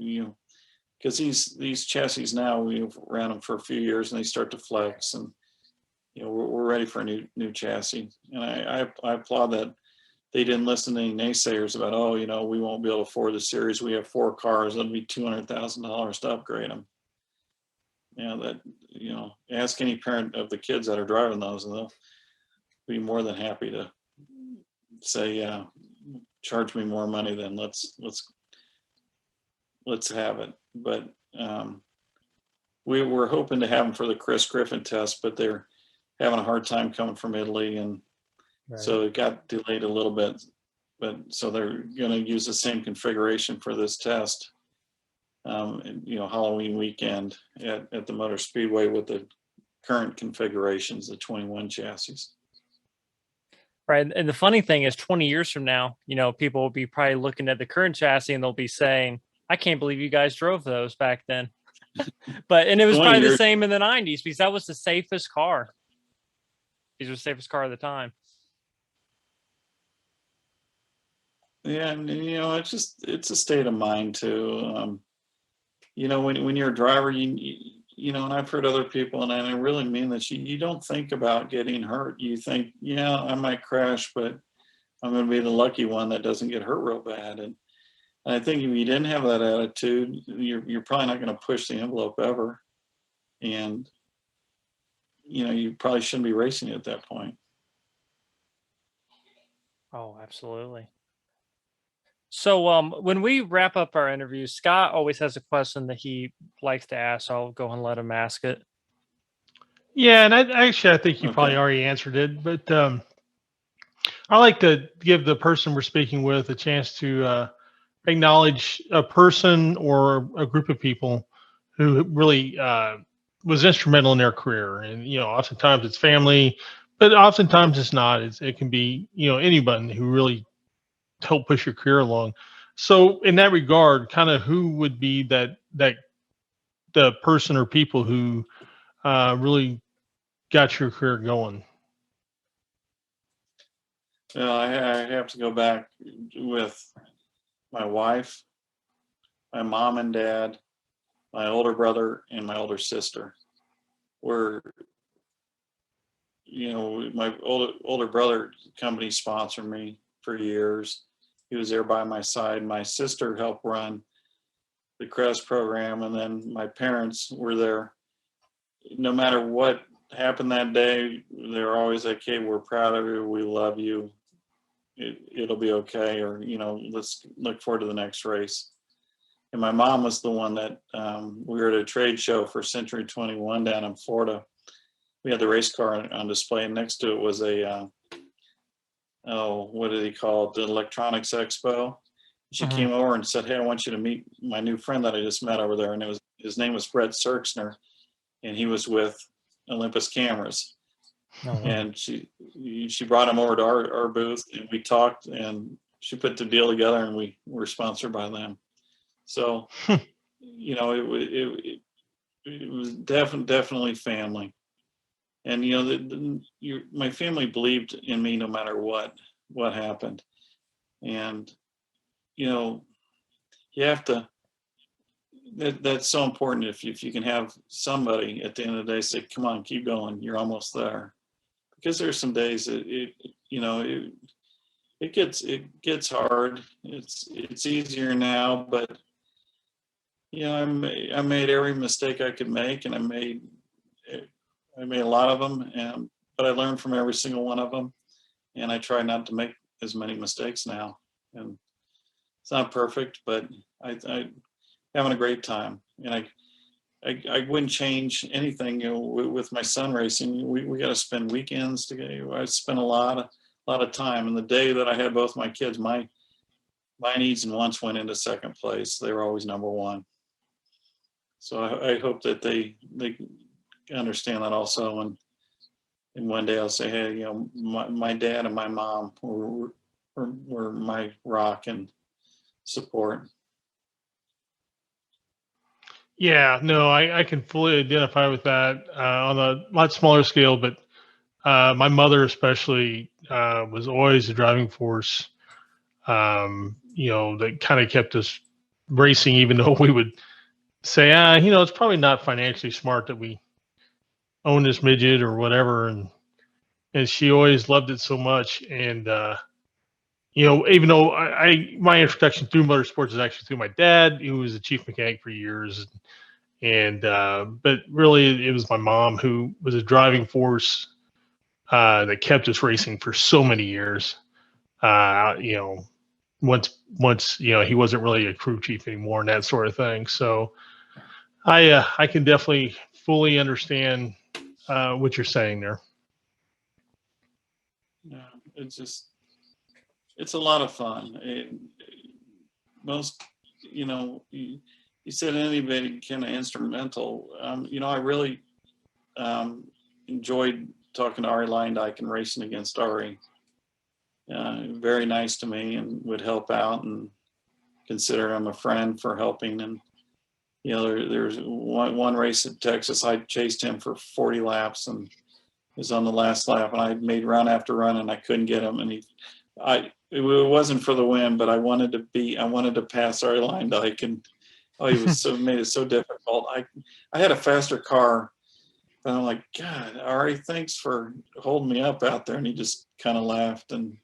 because these chassis now, we've ran them for a few years and they start to flex, and, we're ready for a new chassis. And I applaud that they didn't listen to any naysayers about, we won't be able to afford the series. We have 4 cars. It'll be $200,000 to upgrade them. Ask any parent of the kids that are driving those, and they'll be more than happy to say, charge me more money, then let's have it. But we were hoping to have them for the Chris Griffin test, but they're having a hard time coming from Italy, and right. So it got delayed a little bit. But so they're going to use the same configuration for this test. Halloween weekend at the Motor Speedway with the current configurations, the 21 chassis.
Right. And the funny thing is, 20 years from now, people will be probably looking at the current chassis and they'll be saying, I can't believe you guys drove those back then. And it was probably the same in the 90s, because that was the safest car. It was the safest car at the time.
Yeah. And, it's a state of mind too. When you're a driver, and I've heard other people, and I really mean this, you don't think about getting hurt. You think, I might crash, but I'm going to be the lucky one that doesn't get hurt real bad. And I think if you didn't have that attitude, you're probably not going to push the envelope ever. And, you probably shouldn't be racing at that point.
Oh, absolutely. So when we wrap up our interview, Scott always has a question that he likes to ask. So I'll go and let him ask it.
Yeah, and I think you probably already answered it, but I like to give the person we're speaking with a chance to acknowledge a person or a group of people who really was instrumental in their career. And, oftentimes it's family, but oftentimes it's not. It can be, anyone who really help push your career along. So in that regard, kind of who would be that the person or people who really got your career going?
I have to go back with my wife, my mom and dad, my older brother, and my older sister. were, you know, my older brother company sponsored me for years. He was there by my side. My sister helped run the Crest program, and then my parents were there. No matter what happened that day, they're always like, "Hey, we're proud of you. We love you. It'll be okay," or, you know, "Let's look forward to the next race." And my mom was the one that we were at a trade show for Century 21 down in Florida. We had the race car on display, and next to it was a what did he call it? The Electronics Expo. She came over and said, "Hey, I want you to meet my new friend that I just met over there." And his name was Brett Serksner, and he was with Olympus Cameras. And she brought him over to our booth, and we talked, and she put the deal together, and we were sponsored by them. So, you know, it was definitely family. And, you know, my family believed in me no matter what happened. And, you know, you have to, that's so important. If you can have somebody at the end of the day say, "Come on, keep going, you're almost there." Because there's some days that it gets hard. It's easier now, but, you know, I made every mistake I could make, and I made a lot of them, but I learned from every single one of them, and I try not to make as many mistakes now. And it's not perfect, but I having a great time, and I wouldn't change anything. You know, with my son racing, we got to spend weekends together. I spent a lot of time, and the day that I had both my kids, my needs and wants went into second place. They were always number one. So I hope that they understand that also, and one day I'll say, "Hey, you know, my dad and my mom were my rock and support."
Yeah, no, I can fully identify with that on a lot smaller scale, but my mother especially was always a driving force, you know, that kind of kept us racing, even though we would say, you know, it's probably not financially smart that we own this midget or whatever. And she always loved it so much. And, you know, even though my introduction through motorsports is actually through my dad, who was the chief mechanic for years. And, but really it was my mom who was a driving force that kept us racing for so many years. You know, once, you know, he wasn't really a crew chief anymore and that sort of thing. So I can definitely fully understand what you're saying there.
Yeah, it's a lot of fun. Most, you know, you said anybody kind of instrumental. You know, I really enjoyed talking to Ari Leindyke and racing against Ari. Very nice to me, and would help out and consider him a friend for helping. And, you know, there's one race at Texas, I chased him for 40 laps and was on the last lap, and I made run after run, and I couldn't get him. And it wasn't for the win, but I wanted to pass Ari Leindyke, and he was made it so difficult. I had a faster car, and I'm like, "God, Ari, thanks for holding me up out there." And he just kind of laughed, and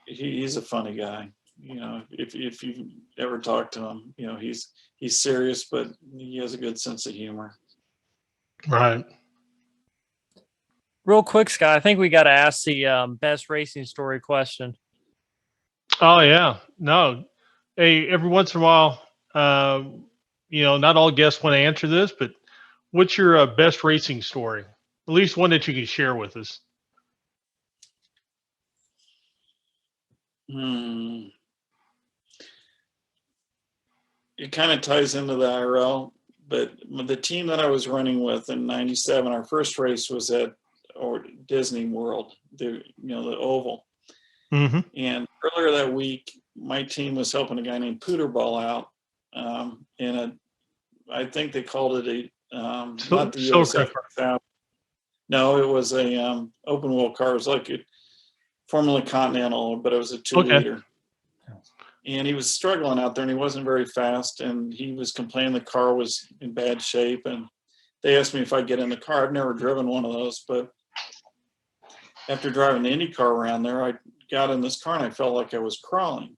he's a funny guy. You know, if you ever talk to him, you know, he's serious, but he has a good sense of humor.
Right.
Real quick, Scott, I think we got to ask the best racing story question.
Oh yeah. No. Hey, every once in a while, you know, not all guests want to answer this, but what's your best racing story? At least one that you can share with us.
It kind of ties into the IRL, but the team that I was running with in '97, our first race was at Disney World, the Oval.
Mm-hmm.
And earlier that week, my team was helping a guy named Pooterball out in I think they called it not the USF 1000. No, it was a open wheel car. It was like a Formula Continental, but it was a 2-liter. And he was struggling out there, and he wasn't very fast, and he was complaining the car was in bad shape. And they asked me if I'd get in the car. I've never driven one of those, but after driving the Indy car around there, I got in this car and I felt like I was crawling.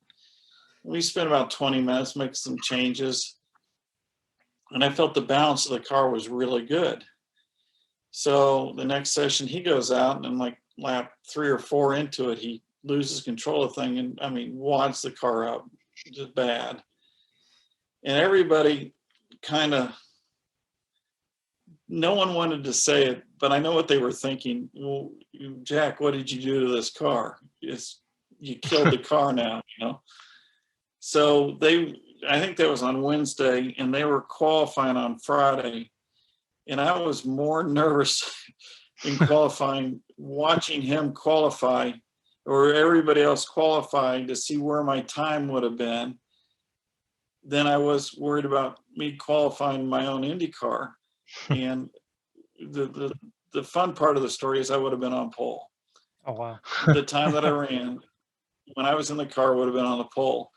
We spent about 20 minutes making some changes, and I felt the balance of the car was really good. So the next session he goes out, and like lap 3 or 4 into it, he loses control of the thing, and I mean, wads the car up just bad. And everybody kind of, no one wanted to say it, but I know what they were thinking. Well, Jack, what did you do to this car? You killed the car now, you know? So I think that was on Wednesday, and they were qualifying on Friday. And I was more nervous in qualifying, watching him qualify, or everybody else qualifying, to see where my time would have been, than I was worried about me qualifying my own Indy car. And the fun part of the story is I would have been on pole.
Oh, wow.
The time that I ran, when I was in the car, would have been on the pole.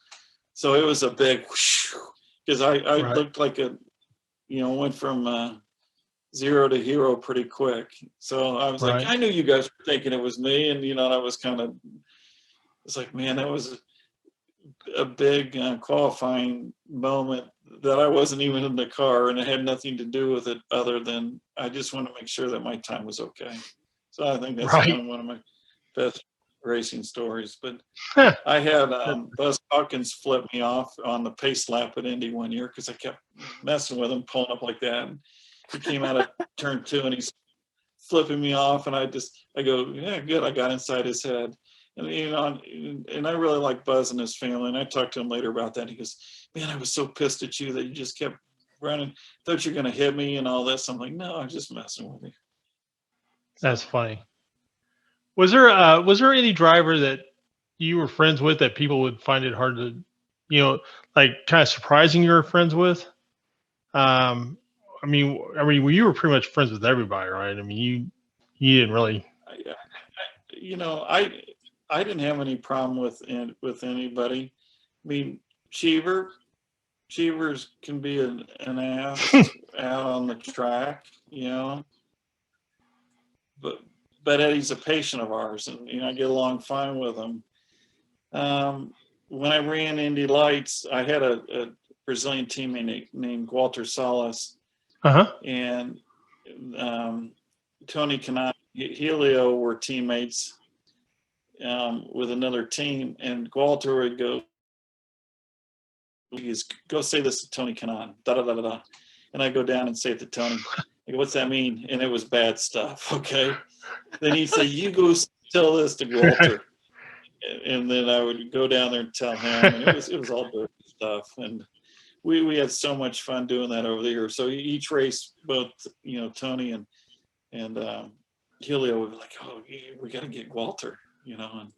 So it was a big whoosh, because I
Right.
looked like went from 0 to hero pretty quick. So I was
Right.
like, I knew you guys were thinking it was me. And, I was it's like, man, that was a big qualifying moment that I wasn't even in the car, and it had nothing to do with it other than I just want to make sure that my time was okay. So I think that's
Right.
kind of one of my best racing stories. But
Huh.
I had Buzz Hawkins flip me off on the pace lap at Indy one year because I kept messing with him, pulling up like that. And he came out of turn 2 and he's flipping me off, and I go, yeah, good. I got inside his head. And, and I really like Buzz and his family. And I talked to him later about that. He goes, man, I was so pissed at you that you just kept running. Thought you were going to hit me and all this. I'm like, no, I'm just messing with you.
That's funny. Was there any driver that you were friends with that people would find it hard to, like kind of surprising you were friends with? I mean, you were pretty much friends with everybody, right? I mean, you didn't really.
I didn't have any problem with anybody. I mean, Cheevers can be an ass out on the track, but Eddie's a patient of ours, and I get along fine with him. When I ran Indy Lights, I had a Brazilian teammate named Walter Salas, and Tony Kanaan, Helio were teammates with another team, and Walter would go say this to Tony Kanaan, da da da da da, and I go down and say it to Tony. I go, what's that mean? And it was bad stuff. Okay, then he'd say, you go tell this to Walter, and then I would go down there and tell him, and it was all dirty stuff, and we had so much fun doing that over the years. So each race, both Tony and Helio would be like, oh, we got to get Walter, and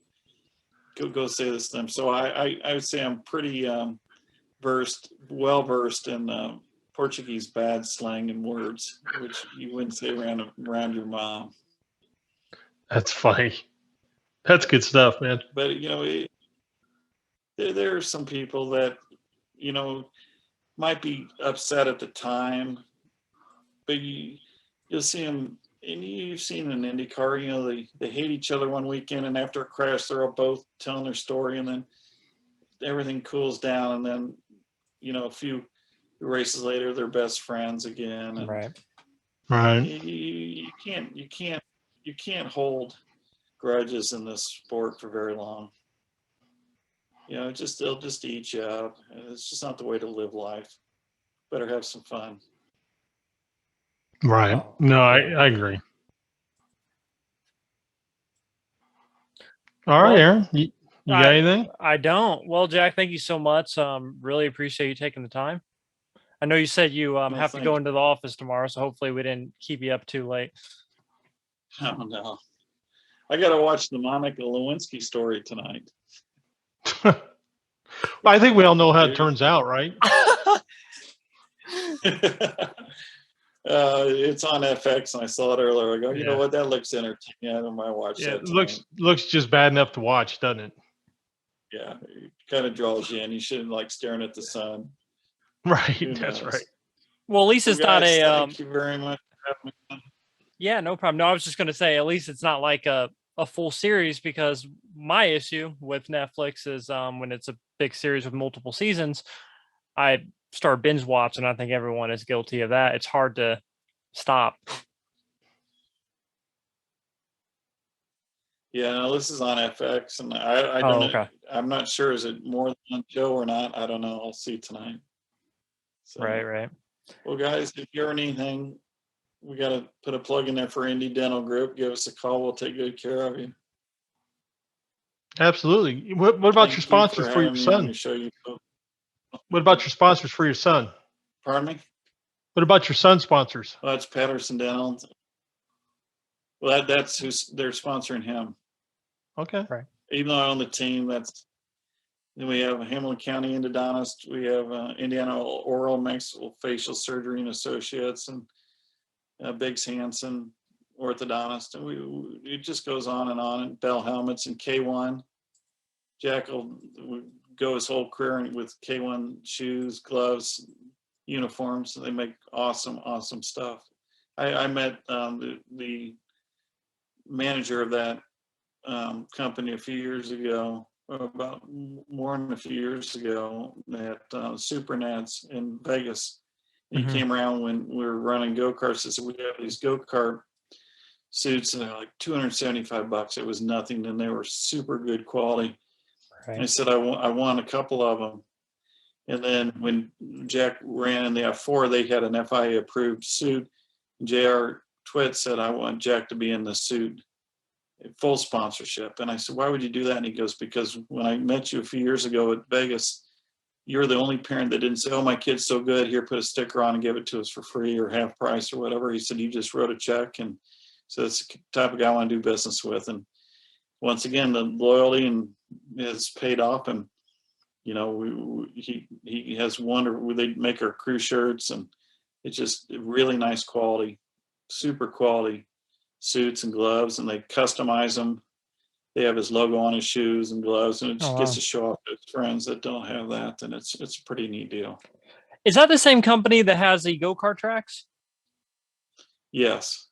go say this to them. So I would say I'm pretty well versed in Portuguese bad slang and words, which you wouldn't say around your mom.
That's funny. That's good stuff, man.
But there are some people that might be upset at the time, but you'll see them. And you've seen an IndyCar, they hate each other one weekend, and after a crash, they're all both telling their story, and then everything cools down, and then, a few races later, they're best friends again. And
right.
You can't hold grudges in this sport for very long. They'll just eat you up. It's just not the way to live life. Better have some fun.
Right.
Oh,
No,
yeah.
I agree. All right, Aaron. You got anything?
I don't. Well, Jack, thank you so much. Really appreciate you taking the time. I know you said you have to go into the office tomorrow, so hopefully we didn't keep you up too late.
Oh, no. I got to watch the Monica Lewinsky story tonight.
Well, I think we all know how it turns out, right?
It's on FX, and I saw it earlier. I go, you know what? That looks entertaining. I might watch that.
It looks just bad enough to watch, doesn't it?
Yeah, it kind of draws you in. You shouldn't like staring at the sun.
Right. That's right.
Well, at least it's not
guys,
a.
Thank you very much for having me.
Yeah, no problem. No, I was just going to say, at least it's not like a full series, because my issue with Netflix is when it's a big series with multiple seasons, I start binge watching. I think everyone is guilty of that. It's hard to stop.
Yeah, no, this is on FX, and I don't know.
Okay.
I'm not sure. Is it more than one show or not? I don't know. I'll see tonight. So,
Right.
Well, guys, if you hear anything, we got to put a plug in there for Indy Dental Group. Give us a call. We'll take good care of you.
Absolutely. What about your sponsors for your son? What about your sponsors for your son?
Pardon me?
What about your son's sponsors?
Well, that's Patterson Dental. Well, that's who's they're sponsoring him.
Okay.
Right.
Even though I'm on the team, then we have Hamilton County endodontist. We have Indiana Oral Maxillofacial Surgery and Associates, and Biggs Hansen orthodontist, and it just goes on. And Bell Helmets and K1. Jack will go his whole career with K1 shoes, gloves, uniforms. They make awesome stuff. I met the manager of that company a few years ago, about more than a few years ago, at Supernats in Vegas. He came around when we were running go-karts. He said, we have these go-kart suits, and they're like $275. It was nothing, and they were super good quality. Right. I said, I want a couple of them. And then when Jack ran in the F4, they had an FIA-approved suit. J.R. Twitt said, I want Jack to be in the suit, full sponsorship. And I said, why would you do that? And he goes, because when I met you a few years ago at Vegas, you're the only parent that didn't say, oh, my kid's so good, here, put a sticker on and give it to us for free or half price or whatever. He said, you just wrote a check. And so it's the type of guy I want to do business with. And once again, the loyalty has paid off. And, you know, he has they make our crew shirts, and it's just really nice quality, super quality suits and gloves, and they customize them. They have his logo on his shoes and gloves, and it just gets to show off to his friends that don't have that. And it's a pretty neat deal.
Is that the same company that has the go-kart tracks?
Yes.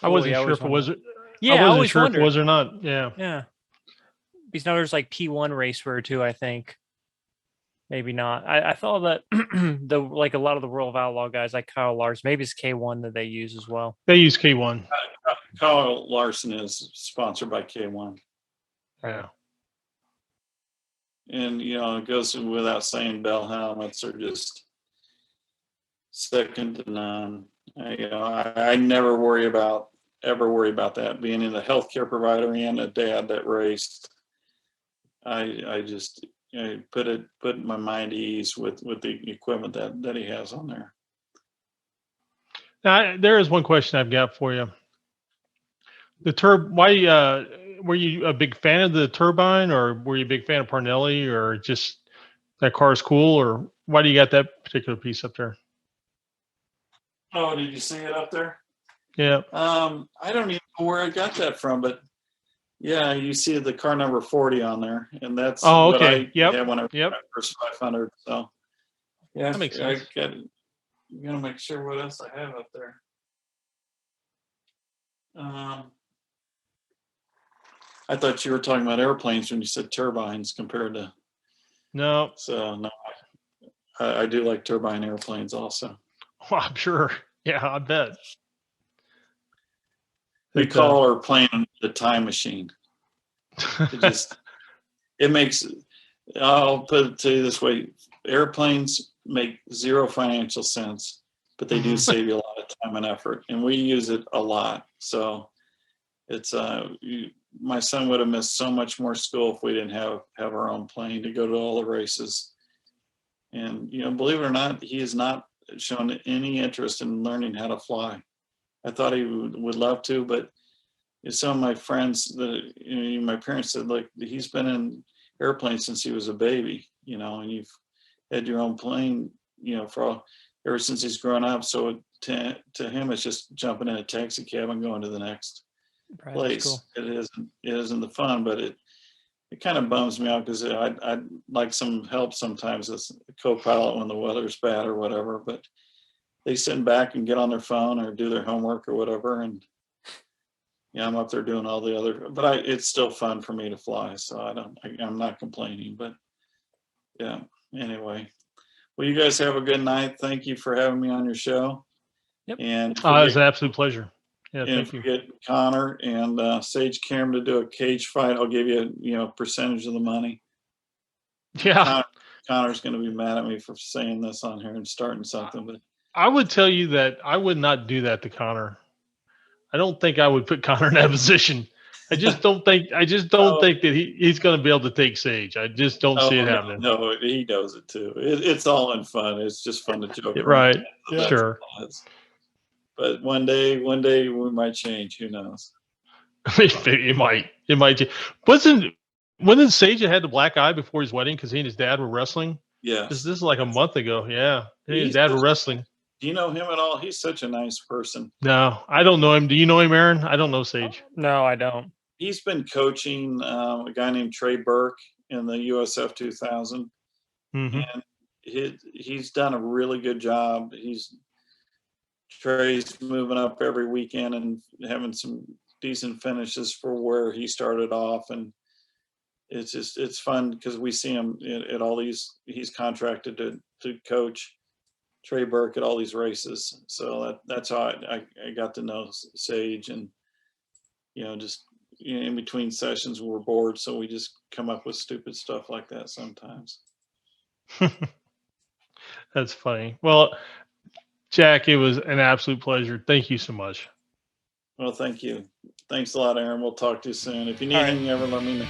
I wasn't sure if it was.
Yeah,
I wasn't sure if it was or not.
Yeah. Because now there's like P1 racewear too, I think. Maybe not. I thought that like a lot of the World of Outlaw guys, like Kyle Larson, maybe it's K1 that they use as well.
They use K1.
Kyle Larson is sponsored by K1.
Yeah.
And, you know, it goes without saying, Bell Helmets are just second to none. I never worry about that. Being in a healthcare provider and a dad that raced, I just put my mind at ease with the equipment that he has on there.
Now, there is one question I've got for you. Why were you a big fan of the turbine, or were you a big fan of Parnelli, or just that car is cool, or why do you got that particular piece up there?
Oh, did you see it up there?
Yeah.
I don't even know where I got that from, but yeah, you see the car number 40 on there, and that's
what I
had when I ran my first 500. So yeah,
that makes sense.
I'm gonna make sure what else I have up there. I thought you were talking about airplanes when you said turbines compared to.
No.
So no, I do like turbine airplanes also.
Well, I'm sure. Yeah, I bet.
We call our plane the time machine. I'll put it to you this way: airplanes make zero financial sense, but they do save you a lot of time and effort, and we use it a lot. So it's my son would have missed so much more school if we didn't have our own plane to go to all the races. And believe it or not, he has not shown any interest in learning how to fly. I thought he would love to, but some of my friends, my parents said, look, he's been in airplanes since he was a baby, and you've had your own plane, ever since he's grown up. So to him, it's just jumping in a taxi cab and going to the next place. Cool. It isn't the fun, but it kind of bums me out because I'd like some help sometimes as a co-pilot when the weather's bad or whatever, but they sit back and get on their phone or do their homework or whatever. And I'm up there doing all the other, but it's still fun for me to fly. So I'm not complaining, but yeah, anyway. Well, you guys have a good night. Thank you for having me on your show.
Yep.
And
It's an absolute pleasure. Yeah,
and
thank you.
get Connor and Sage Cameron to do a cage fight. I'll give you a percentage of the money.
Yeah.
Connor's going to be mad at me for saying this on here and starting something, but
I would tell you that I would not do that to Connor. I don't think I would put Connor in that position. I just don't think that he's going to be able to take Sage. I just don't see it happening.
No, he knows it too. It's all in fun. It's just fun to joke around.
Right.
Yeah.
Sure.
But one day we might change. Who knows?
It might. Wasn't Sage had the black eye before his wedding because he and his dad were wrestling?
Yeah.
This is like a month ago. Yeah. He and his dad were wrestling.
Do you know him at all? He's such a nice person.
No, I don't know him. Do you know him, Aaron? I don't know Sage.
No, I don't.
He's been coaching a guy named Trey Burke in the USF 2000.
Mm-hmm.
And he's done a really good job. Trey's moving up every weekend and having some decent finishes for where he started off. And it's fun because we see him at all these, he's contracted to coach Trey Burke at all these races. So that's how I got to know Sage. And, just in between sessions we're bored. So we just come up with stupid stuff like that sometimes.
That's funny. Well, Jack, it was an absolute pleasure. Thank you so much.
Well, thank you. Thanks a lot, Aaron. We'll talk to you soon. If you need anything, ever let me know.